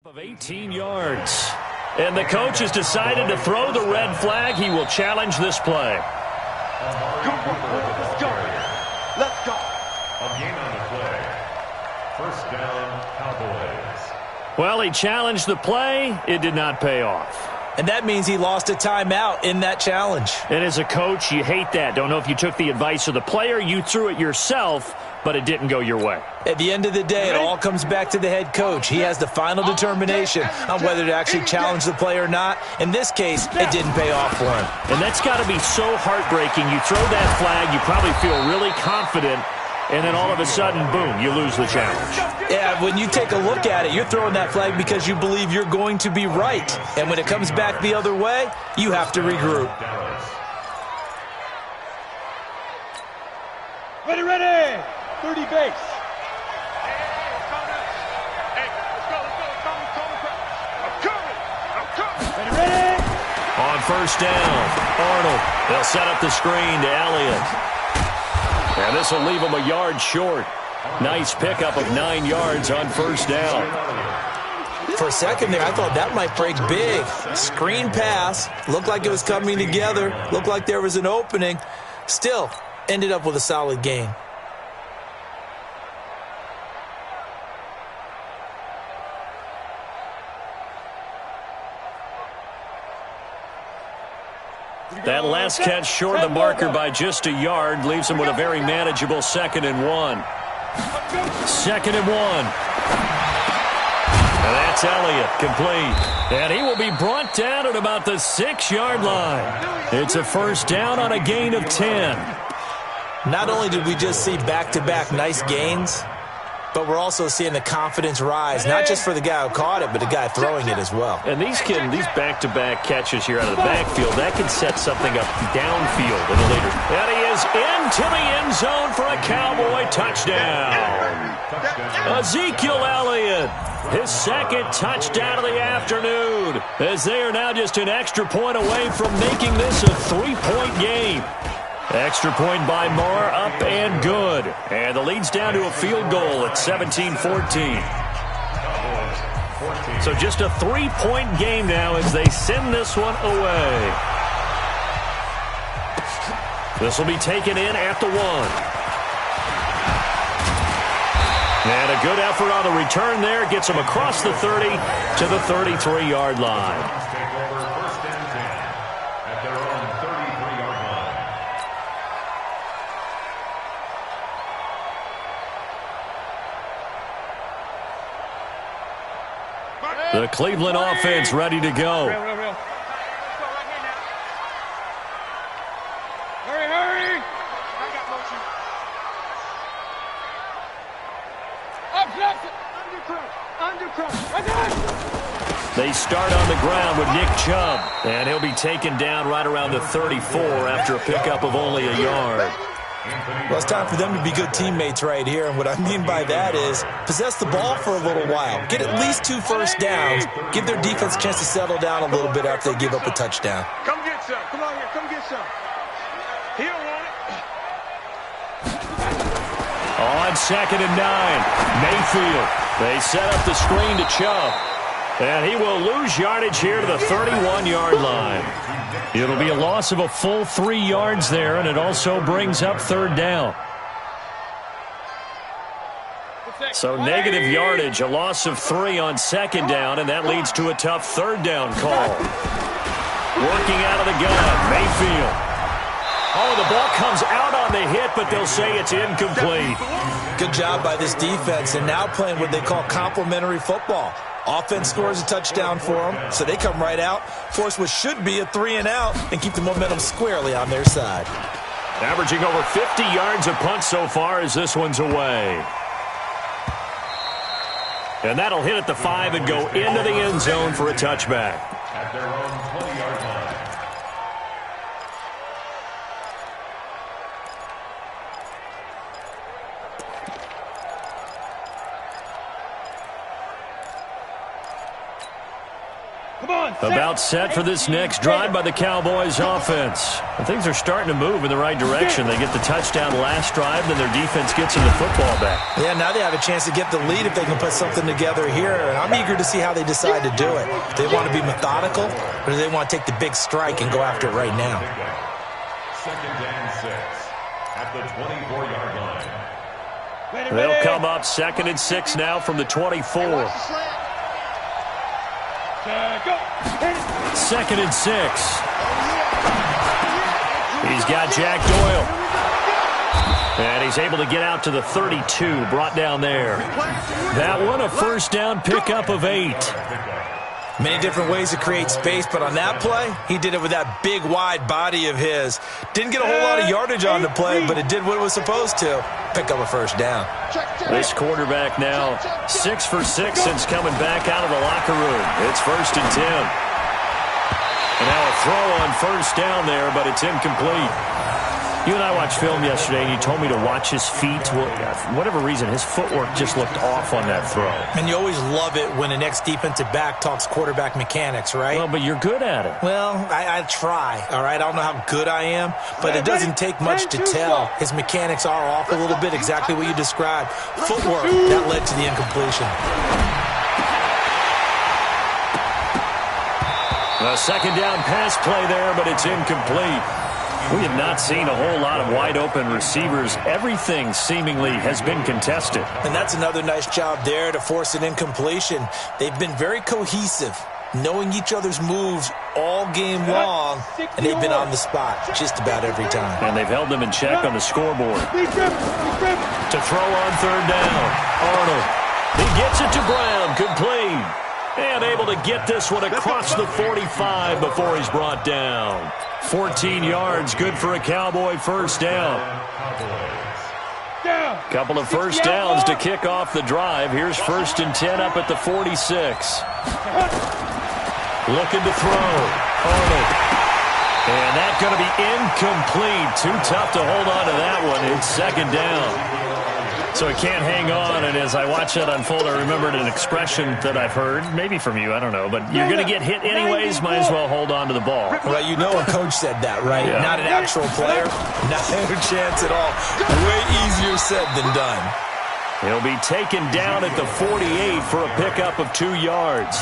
Of 18 yards. And the coach has decided to throw the red flag. He will challenge this play. Let's go. Let's go. A gain on the play. First down, Cowboys. Well, he challenged the play. It did not pay off. And that means he lost a timeout in that challenge. And as a coach, you hate that. Don't know if you took the advice of the player, you threw it yourself, but it didn't go your way. At the end of the day, it all comes back to the head coach. He has the final determination on whether to actually challenge the play or not. In this case, it didn't pay off for him. And that's got to be so heartbreaking. You throw that flag, you probably feel really confident, and then all of a sudden, boom, you lose the challenge. Yeah, when you take a look at it, you're throwing that flag because you believe you're going to be right. And when it comes back the other way, you have to regroup. Ready, ready. 30 base. Hey, let's go. I'm coming. Ready, ready. On first down, Arnold. They'll set up the screen to Elliott. And this will leave him a yard short. Nice pickup of 9 yards on first down. For a second there, I thought that might break big. Screen pass. Looked like it was coming together. Looked like there was an opening. Still, ended up with a solid gain. That last catch short of the marker by just a yard leaves him with a very manageable 2nd and 1. 2nd and 1. And that's Elliott, complete. And he will be brought down at about the 6-yard line. It's a first down on a gain of 10. Not only did we just see back-to-back nice gains, but we're also seeing the confidence rise, not just for the guy who caught it, but the guy throwing it as well. And these back-to-back catches here out of the backfield, that can set something up downfield in the later. And he is into the end zone for a Cowboy touchdown. Ezekiel Elliott, his 2nd touchdown of the afternoon, as they are now just an extra point away from making this a 3-point game. Extra point by Moore, up and good. And the lead's down to a field goal at 17-14. So just a 3-point game now as they send this one away. This will be taken in at the 1. And a good effort on the return there. Gets him across the 30 to the 33-yard line. The Cleveland offense ready to go. Real. Hurry. I got motion. Undercross. They start on the ground with Nick Chubb. And he'll be taken down right around the 34 after a pickup of only a yard. Well, it's time for them to be good teammates right here, and what I mean by that is possess the ball for a little while. Get at least 2 first downs. Give their defense a chance to settle down a little bit after they give up a touchdown. Come get some. Come on here. Come get some. He don't want it. On 2nd and 9, Mayfield. They set up the screen to Chubb. And he will lose yardage here to the 31-yard line. It'll be a loss of a full 3 yards there, and it also brings up 3rd down. So negative yardage, a loss of 3 on 2nd down, and that leads to a tough 3rd down call. Working out of the gun, Mayfield. Oh, the ball comes out on the hit, but they'll say it's incomplete. Good job by this defense, and now playing what they call complementary football. Offense scores a touchdown for them, so they come right out, force what should be a 3-and-out, and keep the momentum squarely on their side. Averaging over 50 yards a punt so far as this one's away. And that'll hit at the 5 and go into the end zone for a touchback. At their own 20-yard line. About set for this next drive by the Cowboys offense. And things are starting to move in the right direction. They get the touchdown last drive, then their defense gets them the football back. Yeah, now they have a chance to get the lead if they can put something together here. And I'm eager to see how they decide to do it. Do they want to be methodical, or do they want to take the big strike and go after it right now? 2nd and 6 at the 24-yard line. They'll come up 2nd and 6 now from the 24. 2nd and 6. He's got Jack Doyle. And he's able to get out to the 32, brought down there. That one, a first down pickup of 8. Many different ways to create space, but on that play, he did it with that big, wide body of his. Didn't get a whole lot of yardage on the play, but it did what it was supposed to. Pick up a first down. This quarterback now 6 for 6 since coming back out of the locker room. It's 1st and 10. And now a throw on first down there, but it's incomplete. You and I watched film yesterday, and you told me to watch his feet. Well, for whatever reason, his footwork just looked off on that throw. And you always love it when an ex-defensive back talks quarterback mechanics, right? Well, but you're good at it. Well, I try, all right? I don't know how good I am, but it doesn't take much to tell. His mechanics are off a little bit, exactly what you described. Footwork, that led to the incompletion. A second down pass play there, but it's incomplete. We have not seen a whole lot of wide-open receivers. Everything seemingly has been contested. And that's another nice job there to force an incompletion. They've been very cohesive, knowing each other's moves all game long, and they've been on the spot just about every time. And they've held them in check on the scoreboard. To throw on third down, Arnold. He gets it to Brown, complete. And able to get this one across the 45 before he's brought down. 14 yards, good for a Cowboy first down. Couple of first downs to kick off the drive. Here's 1st and 10 up at the 46. Looking to throw. Arnold. And that's going to be incomplete. Too tough to hold on to that one. It's 2nd down. So he can't hang on, and as I watch that unfold, I remembered an expression that I've heard, maybe from you, I don't know, but you're going to get hit anyways, might as well hold on to the ball. Well, you know a coach said that, right? Yeah. Not an actual player. Not a chance at all. Way easier said than done. He'll be taken down at the 48 for a pickup of 2 yards.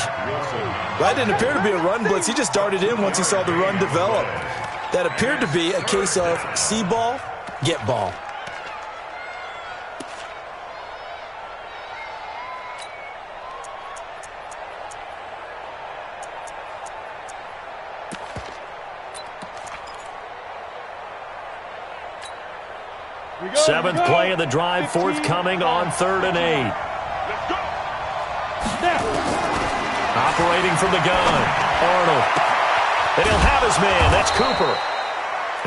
That didn't appear to be a run blitz. He just darted in once he saw the run develop. That appeared to be a case of see ball, get ball. Seventh play of the drive, forthcoming on 3rd and 8. Operating from the gun, Arnold. And he'll have his man, that's Cooper.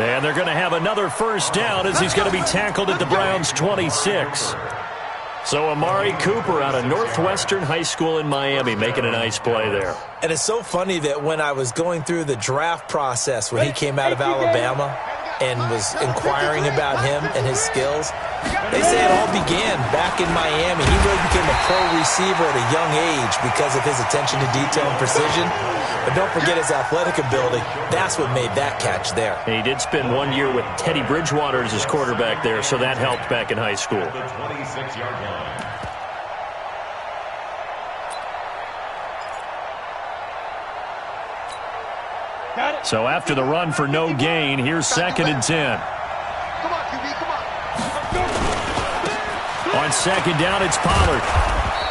And they're going to have another first down as he's going to be tackled at the Browns' 26. So Amari Cooper out of Northwestern High School in Miami making a nice play there. And it's so funny that when I was going through the draft process when he came out of Alabama and was inquiring about him and his skills, they say it all began back in Miami. He really became a pro receiver at a young age because of his attention to detail and precision. But don't forget his athletic ability. That's what made that catch there. And he did spend 1 year with Teddy Bridgewater as his quarterback there, so that helped back in high school. The 26-yard line. So after the run for no gain, here's 2nd and 10. Come on, QB, come on. On 2nd down, it's Pollard.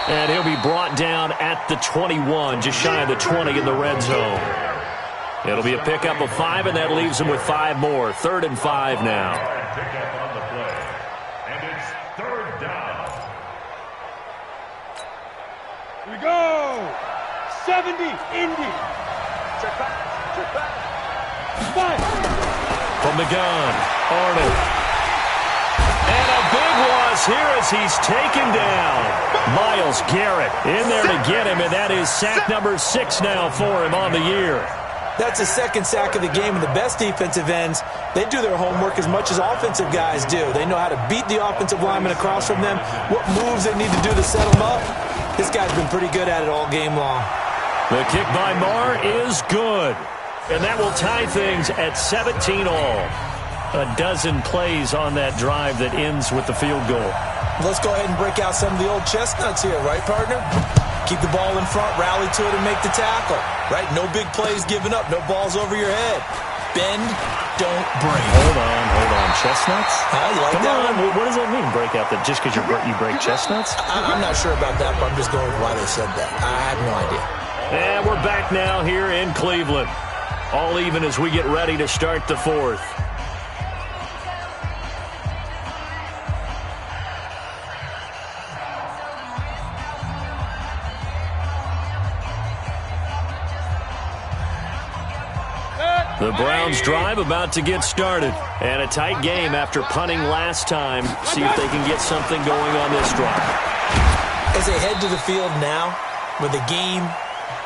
And he'll be brought down at the 21, just shy of the 20 in the red zone. It'll be a pickup of 5, and that leaves him with 5 more. 3rd and 5 now. Pickup on the play. And it's 3rd down. Here we go. 70, Indy. Check back. Check back. 5. From the gun, Arnold. And a big loss here as he's taken down. Myles Garrett in there to get him, and that is sack number 6 now for him on the year. That's the 2nd sack of the game, and the best defensive ends, they do their homework as much as offensive guys do. They know how to beat the offensive lineman across from them, what moves they need to do to set them up. This guy's been pretty good at it all game long. The kick by Marr is good. And that will tie things at 17 all. A dozen plays on that drive that ends with the field goal. Let's go ahead and break out some of the old chestnuts here, right, partner? Keep the ball in front, rally to it, and make the tackle, right? No big plays given up, no balls over your head. Bend, don't break. Hold on. Chestnuts? You like Come that on. one? What does that mean, break out? That just because you break chestnuts? I'm not sure about that, but I'm just going with why they said that. I have no idea. And we're back now here in Cleveland. All even as we get ready to start the fourth. The Browns drive about to get started. And a tight game after punting last time. See if they can get something going on this drive. As they head to the field now, with the game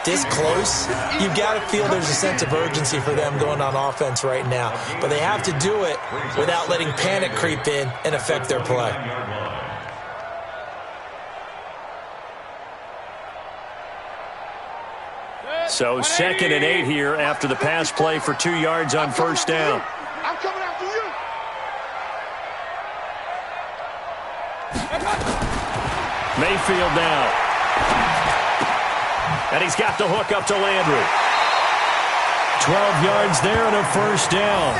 this close, you've got to feel there's a sense of urgency for them going on offense right now. But they have to do it without letting panic creep in and affect their play. So 2nd and 8 here after the pass play for 2 yards on first down. I'm coming after you. Mayfield now. And he's got the hook up to Landry. 12 yards there and a first down.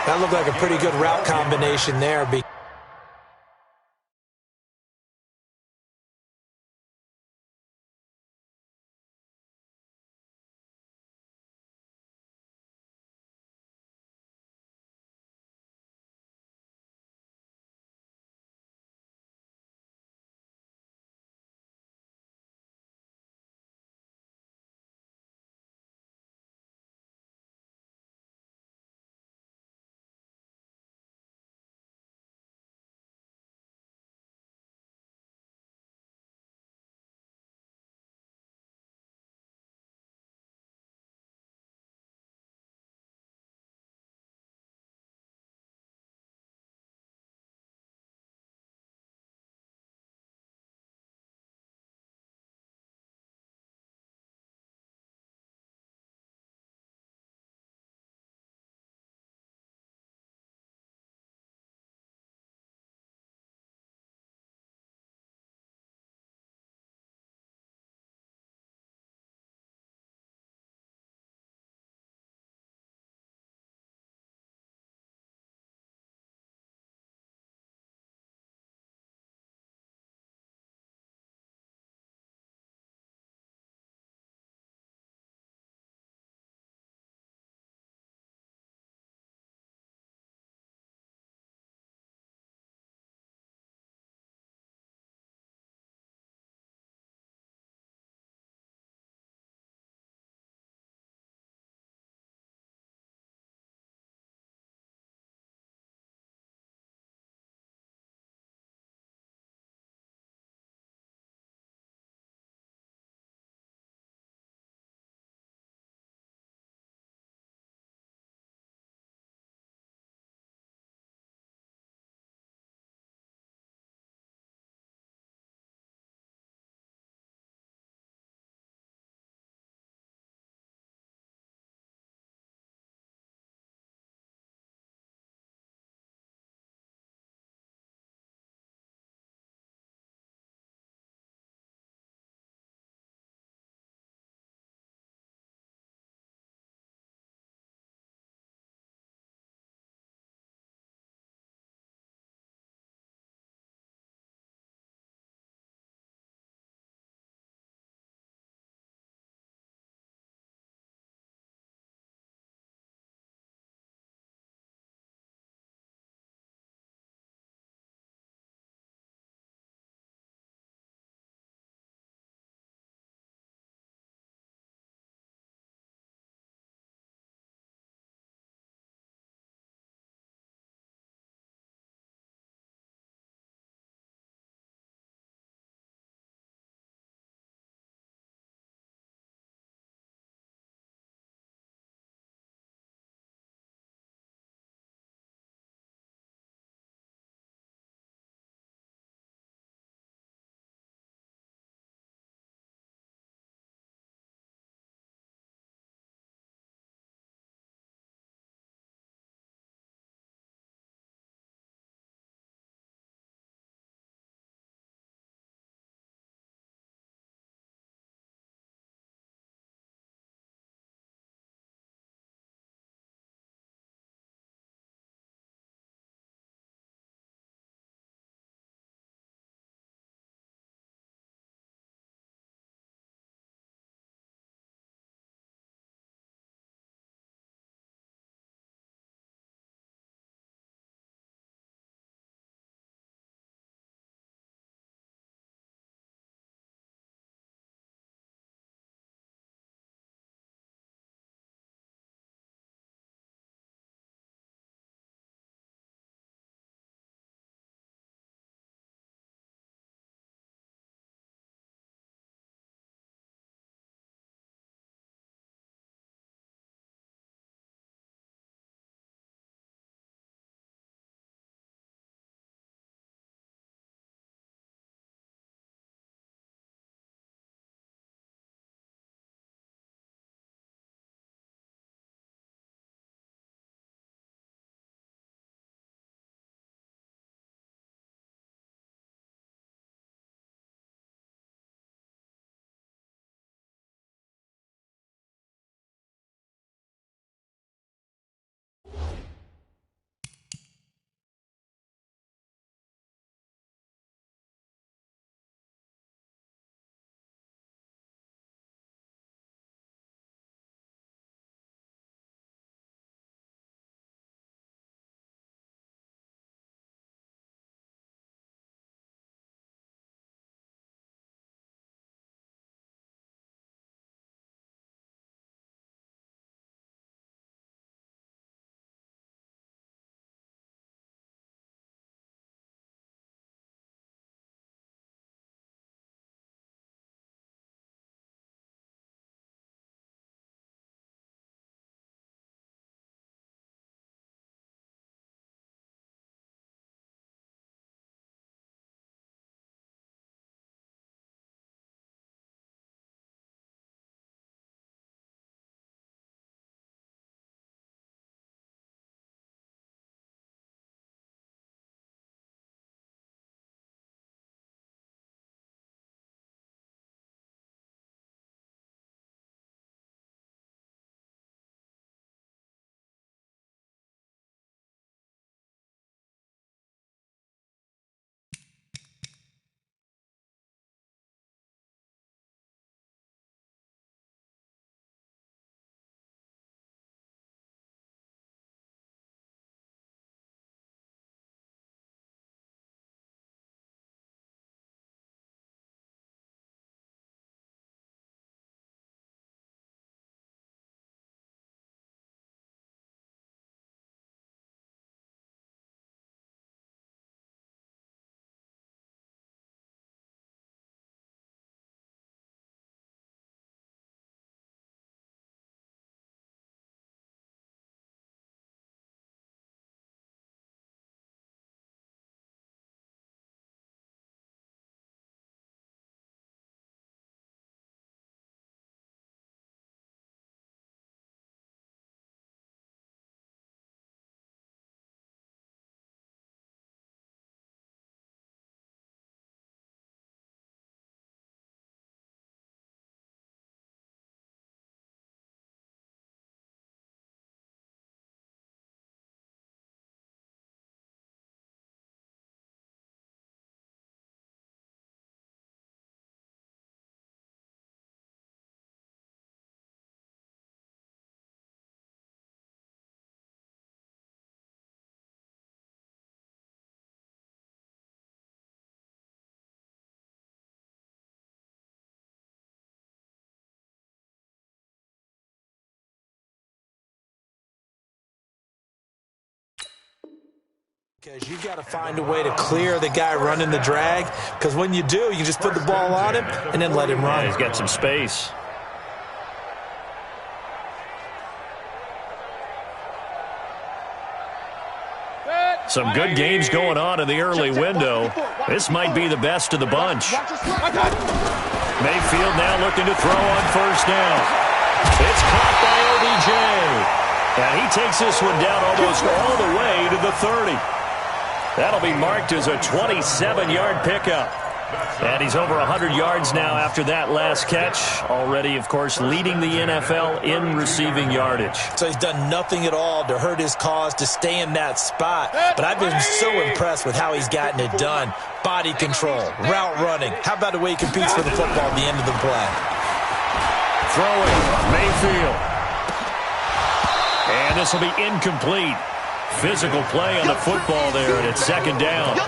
That looked like a pretty good route combination there. Because you got to find a way to clear the guy running the drag, because when you do, you just put the ball on him and then let him run. Yeah, he's got some space. Some good games going on in the early window. This might be the best of the bunch. Mayfield now looking to throw on first down. It's caught by OBJ. And he takes this one down almost all the way to the 30. That'll be marked as a 27-yard pickup. And he's over 100 yards now after that last catch. Already, of course, leading the NFL in receiving yardage. So he's done nothing at all to hurt his cause, to stay in that spot. But I've been so impressed with how he's gotten it done. Body control, route running. How about the way he competes for the football at the end of the play? Throwing, Mayfield. And this will be incomplete. Physical play on the football there, and it's second down.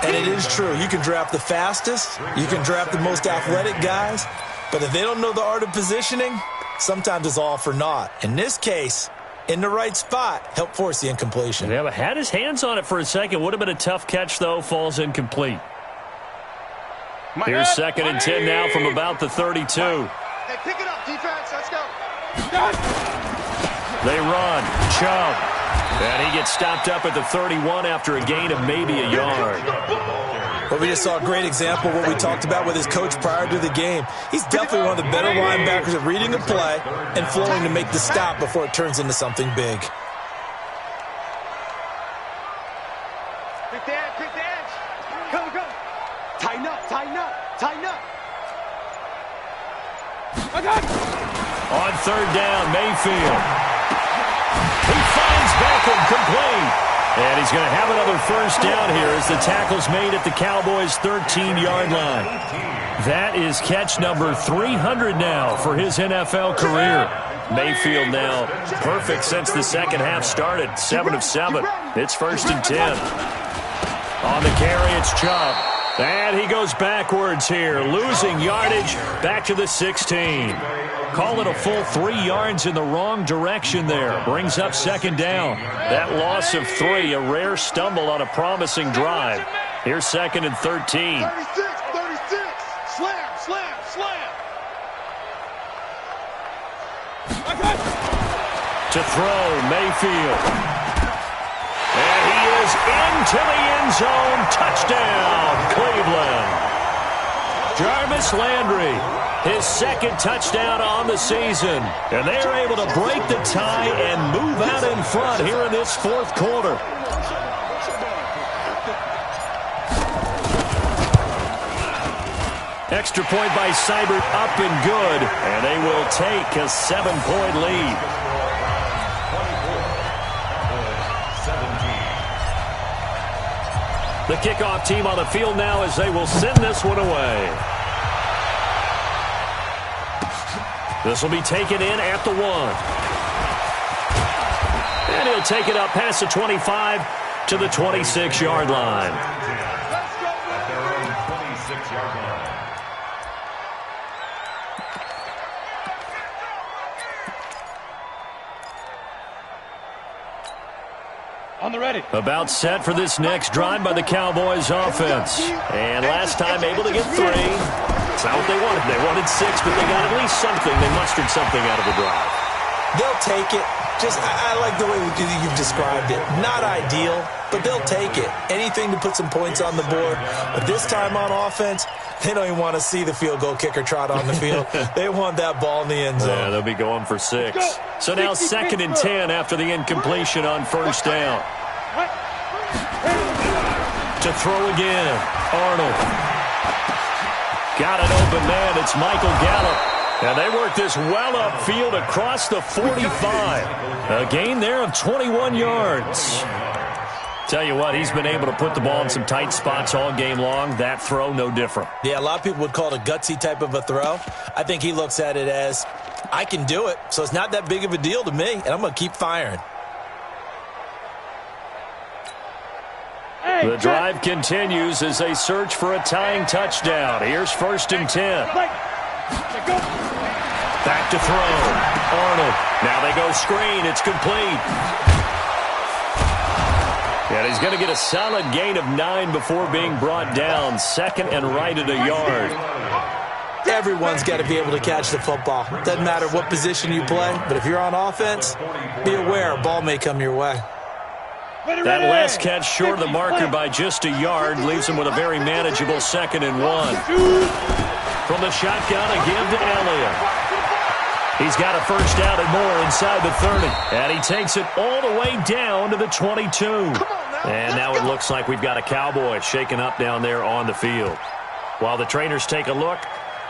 And it is true. You can draft the fastest. You can draft the most athletic guys. But if they don't know the art of positioning, sometimes it's all for naught. In this case, in the right spot, help force the incompletion. Yeah, but had his hands on it for a second. Would have been a tough catch, though. Falls incomplete. Here's second and 10 now from about the 32. Hey, pick it up, defense. Let's go. They run. Chubb. And he gets stopped up at the 31 after a gain of maybe a yard. Well, we just saw a great example of what we talked about with his coach prior to the game. He's definitely one of the better linebackers at reading a play and flowing to make the stop before it turns into something big. Quick dance. Come. Tighten up. On third down, Mayfield. He finds Beckham complete. And he's going to have another first down here as the tackle's made at the Cowboys' 13-yard line. That is catch number 300 now for his NFL career. Mayfield now perfect since the second half started. 7 of 7. It's first and 10. On the carry, it's Chubb. And he goes backwards here, losing yardage back to the 16. Call it a full 3 yards in the wrong direction there. Brings up second down. That loss of 3, a rare stumble on a promising drive. Here's second and 13. 36. Slam. To throw, Mayfield. And he is into the end zone. Touchdown, Cleveland. Jarvis Landry, his second touchdown on the season. And they are able to break the tie and move out in front here in this fourth quarter. Extra point by Seibert, up and good. And they will take a 7-point lead. The kickoff team on the field now as they will send this one away. This will be taken in at the 1. And he'll take it up past the 25 to the 26-yard line. At their own 26-yard line. On the ready. About set for this next drive by the Cowboys offense. And last time able to get 3. It's not what they wanted. They wanted 6, but they got at least something. They mustered something out of the drive. They'll take it. I like the way you've described it. Not ideal, but they'll take it. Anything to put some points on the board. But this time on offense, they don't even want to see the field goal kicker trot on the field. They want that ball in the end zone. Yeah, they'll be going for 6. So now second and 10 after the incompletion on first down. To throw again, Arnold. Got an open man. It's Michael Gallup. And they work this well upfield across the 45. A gain there of 21 yards. Tell you what, he's been able to put the ball in some tight spots all game long. That throw, no different. Yeah, a lot of people would call it a gutsy type of a throw. I think he looks at it as, I can do it, so it's not that big of a deal to me, and I'm going to keep firing. The drive continues as they search for a tying touchdown. Here's first and 10. Back to throw. Arnold. Now they go screen. It's complete. And he's going to get a solid gain of 9 before being brought down. Second and right at a yard. Everyone's got to be able to catch the football. Doesn't matter what position you play, but if you're on offense, be aware a ball may come your way. That last catch short of the marker by just a yard leaves him with a very manageable 2nd and 1. From the shotgun, a give to Elliott. He's got a first down and more inside the 30. And he takes it all the way down to the 22. And now it looks like we've got a Cowboy shaken up down there on the field. While the trainers take a look,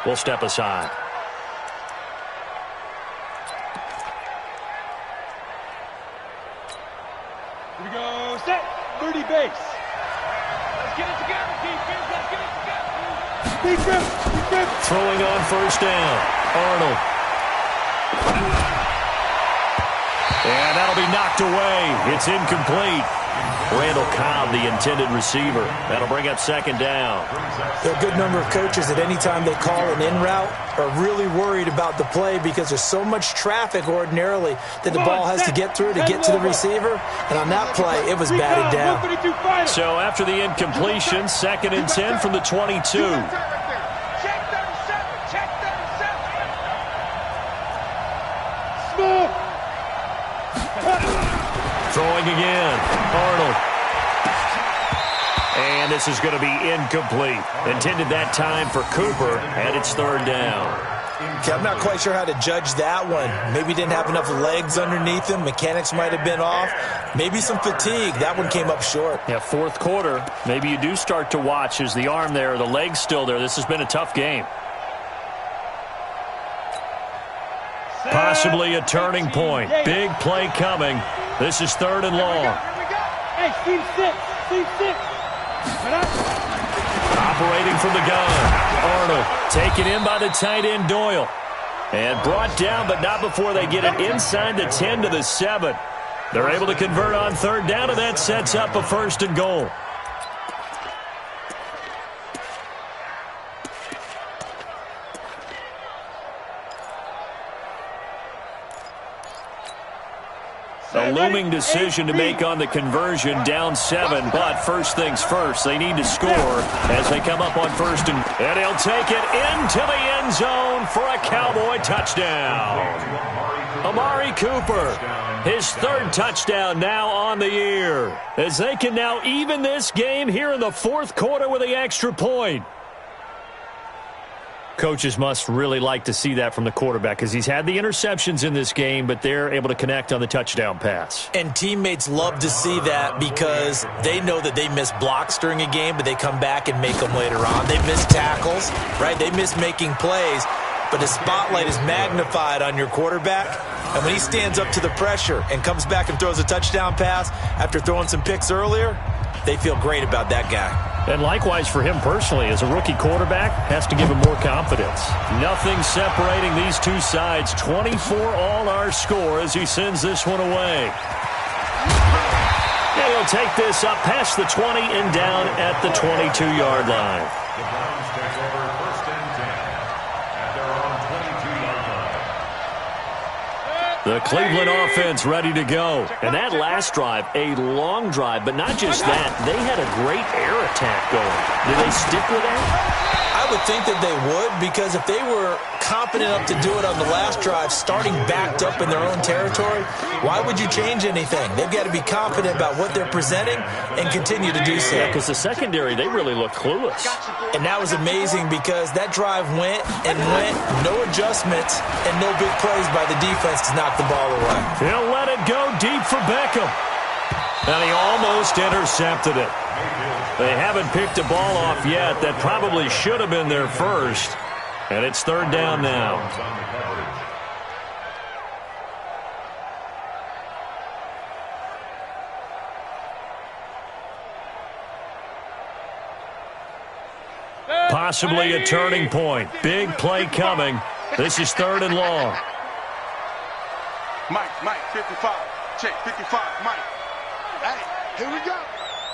we'll step aside. Here we go. Set. 30 base. Let's get it together, defense. Let's get it together. Defense. Throwing on first down. Arnold. And that'll be knocked away. It's incomplete. Randall Cobb, the intended receiver. That'll bring up 2nd down. There are a good number of coaches at any time they call an in route are really worried about the play because there's so much traffic ordinarily that the ball has to get through to get to the receiver. And on that play, it was batted down. So after the incompletion, 2nd and 10 from the 22. Check 37. Check 37. Small. Throwing again. Arnold. And this is going to be incomplete. Intended that time for Cooper, and it's 3rd down. Okay, I'm not quite sure how to judge that one. Maybe didn't have enough legs underneath him. Mechanics might have been off. Maybe some fatigue. That one came up short. Yeah, 4th quarter. Maybe you do start to watch as the arm there, the leg's still there. This has been a tough game. Possibly a turning point. Big play coming. This is 3rd and long. Hey, Steve 6. Steve 6. Operating from the gun. Arnold taken in by the tight end Doyle. And brought down, but not before they get it inside the 10 to the 7. They're able to convert on 3rd down, and that sets up a 1st and goal. A looming decision to make on the conversion, down 7, but first things first, they need to score as they come up on 1st and he'll take it into the end zone for a Cowboy touchdown. Amari Cooper, his 3rd touchdown now on the year, as they can now even this game here in the 4th quarter with the extra point. Coaches must really like to see that from the quarterback because he's had the interceptions in this game, but they're able to connect on the touchdown pass. And teammates love to see that because they know that they miss blocks during a game, but they come back and make them later on. They miss tackles, right? They miss making plays, but the spotlight is magnified on your quarterback. And when he stands up to the pressure and comes back and throws a touchdown pass after throwing some picks earlier, they feel great about that guy. And likewise for him personally, as a rookie quarterback, has to give him more confidence. Nothing separating these two sides. 24 all our score as he sends this one away. And he'll take this up past the 20 and down at the 22-yard line. The Browns take over 1st and 10 at their own 22-yard line. The Cleveland offense ready to go. And that last drive, a long drive, but not just that. They had a great air attack going. Do they stick with that? I would think that they would, because if they were confident enough to do it on the last drive, starting backed up in their own territory, why would you change anything? They've got to be confident about what they're presenting and continue to do so. Yeah, because the secondary, they really look clueless. And that was amazing because that drive went and went, no adjustments, and no big plays by the defense to knock the ball away. He'll let it go deep for Beckham. And he almost intercepted it. They haven't picked a ball off yet. That probably should have been their first. And it's 3rd down now. Possibly a turning point. Big play coming. This is 3rd and long. Mike, 55. Check, 55, Mike. Hey, here we go.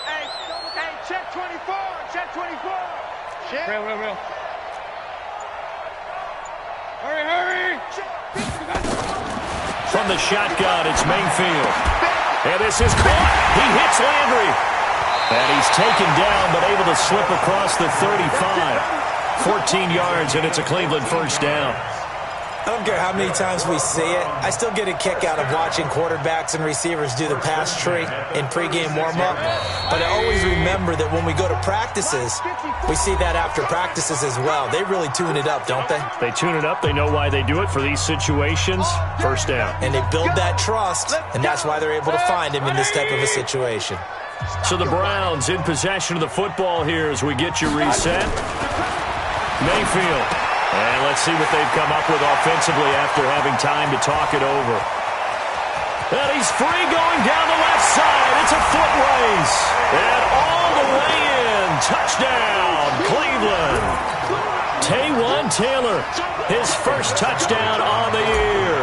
Hey, check 24. Check 24. Check. Real. Hurry. From the shotgun, it's Mayfield. And this is caught. He hits Landry. And he's taken down, but able to slip across the 35. 14 yards, and it's a Cleveland first down. I don't care how many times we see it. I still get a kick out of watching quarterbacks and receivers do the pass tree in pregame warm-up. But I always remember that when we go to practices, we see that after practices as well. They really tune it up, don't they? They tune it up. They know why they do it for these situations. First down. And they build that trust, and that's why they're able to find him in this type of a situation. So the Browns in possession of the football here as we get you reset. Mayfield. And let's see what they've come up with offensively after having time to talk it over. And he's free going down the left side. It's a foot race. And all the way in. Touchdown, Cleveland. Taywan Taylor, his first touchdown on the year.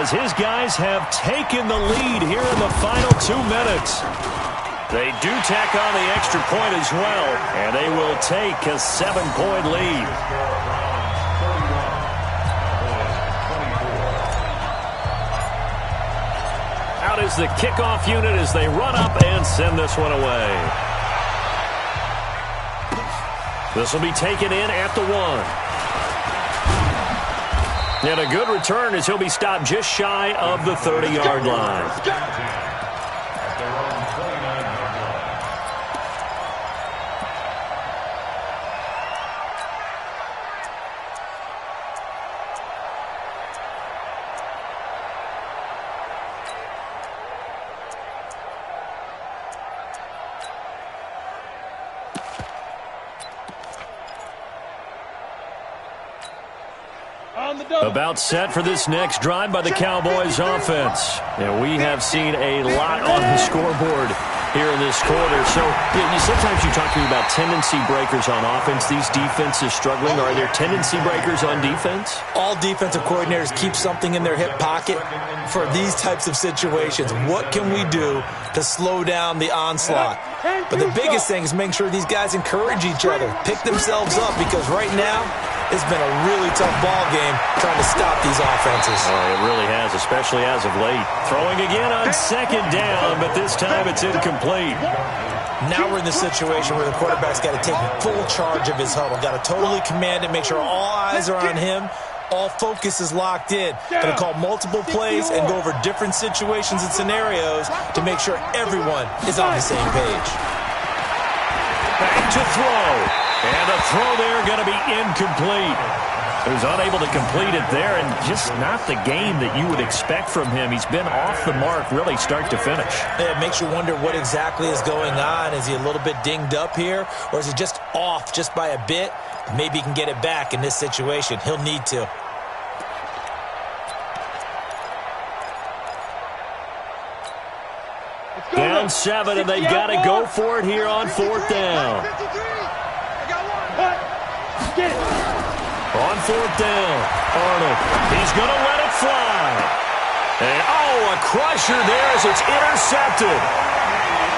As his guys have taken the lead here in the final 2 minutes. They do tack on the extra point as well. And they will take a 7-point lead. Out is the kickoff unit as they run up and send this one away. This will be taken in at the 1. And a good return as he'll be stopped just shy of the 30-yard line. About set for this next drive by the Cowboys offense. And we have seen a lot on the scoreboard here in this quarter. So sometimes you talk to me about tendency breakers on offense. These defenses struggling. Are there tendency breakers on defense? All defensive coordinators keep something in their hip pocket for these types of situations. What can we do to slow down the onslaught? But the biggest thing is making sure these guys encourage each other, pick themselves up, because right now it's been a really tough ball game trying to stop these offenses. Oh, it really has, especially as of late. Throwing again on second down, but this time it's incomplete. Now we're in the situation where the quarterback's got to take full charge of his huddle. Got to totally command it, make sure all eyes are on him. All focus is locked in. Going to call multiple plays and go over different situations and scenarios to make sure everyone is on the same page. Back to throw. And the throw there going to be incomplete. He was unable to complete it there, and just not the game that you would expect from him. He's been off the mark really start to finish. It makes you wonder what exactly is going on. Is he a little bit dinged up here, or is he just off just by a bit? Maybe he can get it back in this situation. He'll need to. Down 7, and they've got to go for it here on 4th down. Get it. On 4th down, Arnold. He's going to let it fly. And, a crusher there as it's intercepted.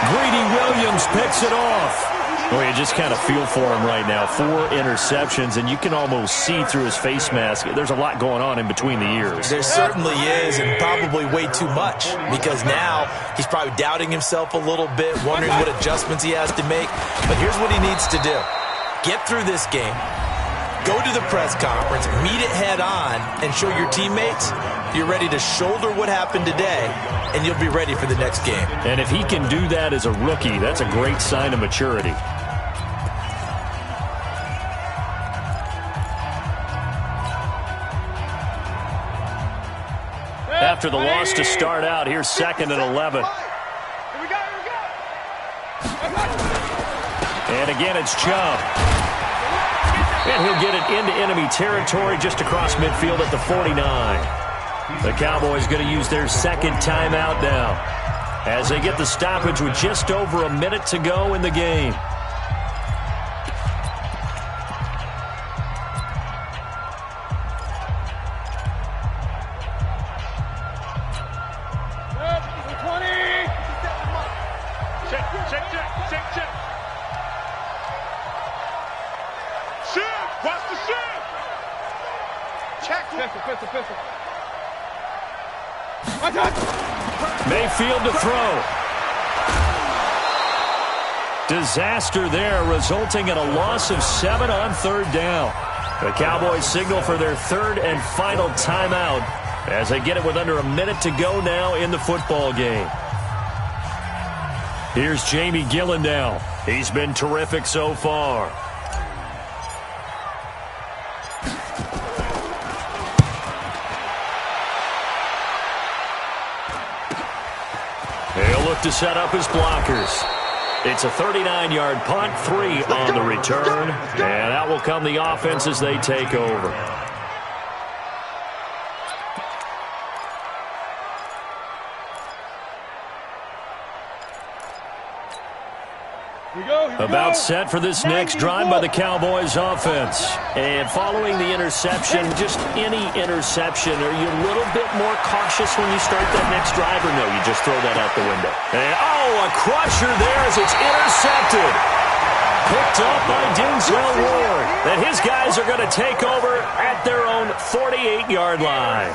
Greedy Williams picks it off. Well, you just kind of feel for him right now. 4 interceptions, and you can almost see through his face mask. There's a lot going on in between the ears. There certainly is, and probably way too much, because now he's probably doubting himself a little bit, wondering what adjustments he has to make. But here's what he needs to do. Get through this game. Go to the press conference, meet it head on, and show your teammates you're ready to shoulder what happened today, and you'll be ready for the next game. And if he can do that as a rookie, that's a great sign of maturity. After the loss to start out, here's 2nd and 11. Here we go. And again, it's Chubb. And he'll get it into enemy territory just across midfield at the 49. The Cowboys going to use their 2nd timeout now as they get the stoppage with just over a minute to go in the game. Pistol. My touch. Mayfield to throw. Disaster there, resulting in a loss of 7 on third down. The Cowboys signal for their third and final timeout as they get it with under a minute to go now in the football game. Here's Jamie Gillen now. He's been terrific so far. He'll look to set up his blockers. It's a 39-yard punt, 3 on the return, and out will come the offense as they take over. About set for this next drive by the Cowboys offense. And following the interception, just any interception, are you a little bit more cautious when you start that next drive, or no, you just throw that out the window? And, a crusher there as it's intercepted. Picked up by Denzel Ward. And his guys are going to take over at their own 48-yard line.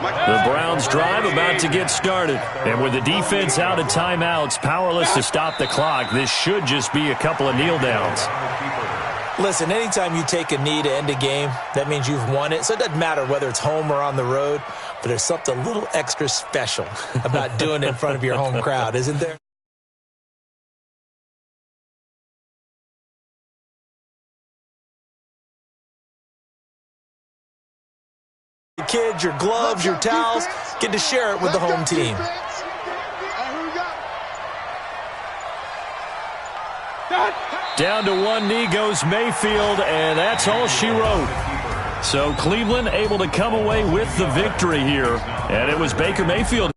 The Browns drive about to get started. And with the defense out of timeouts, powerless to stop the clock, this should just be a couple of kneel downs. Listen, anytime you take a knee to end a game, that means you've won it. So it doesn't matter whether it's home or on the road, but there's something a little extra special about doing it in front of your home crowd, isn't there? Your kids, your gloves, your towels, get to share it with the home team. Down to one knee goes Mayfield, and that's all she wrote. So Cleveland able to come away with the victory here, and it was Baker Mayfield.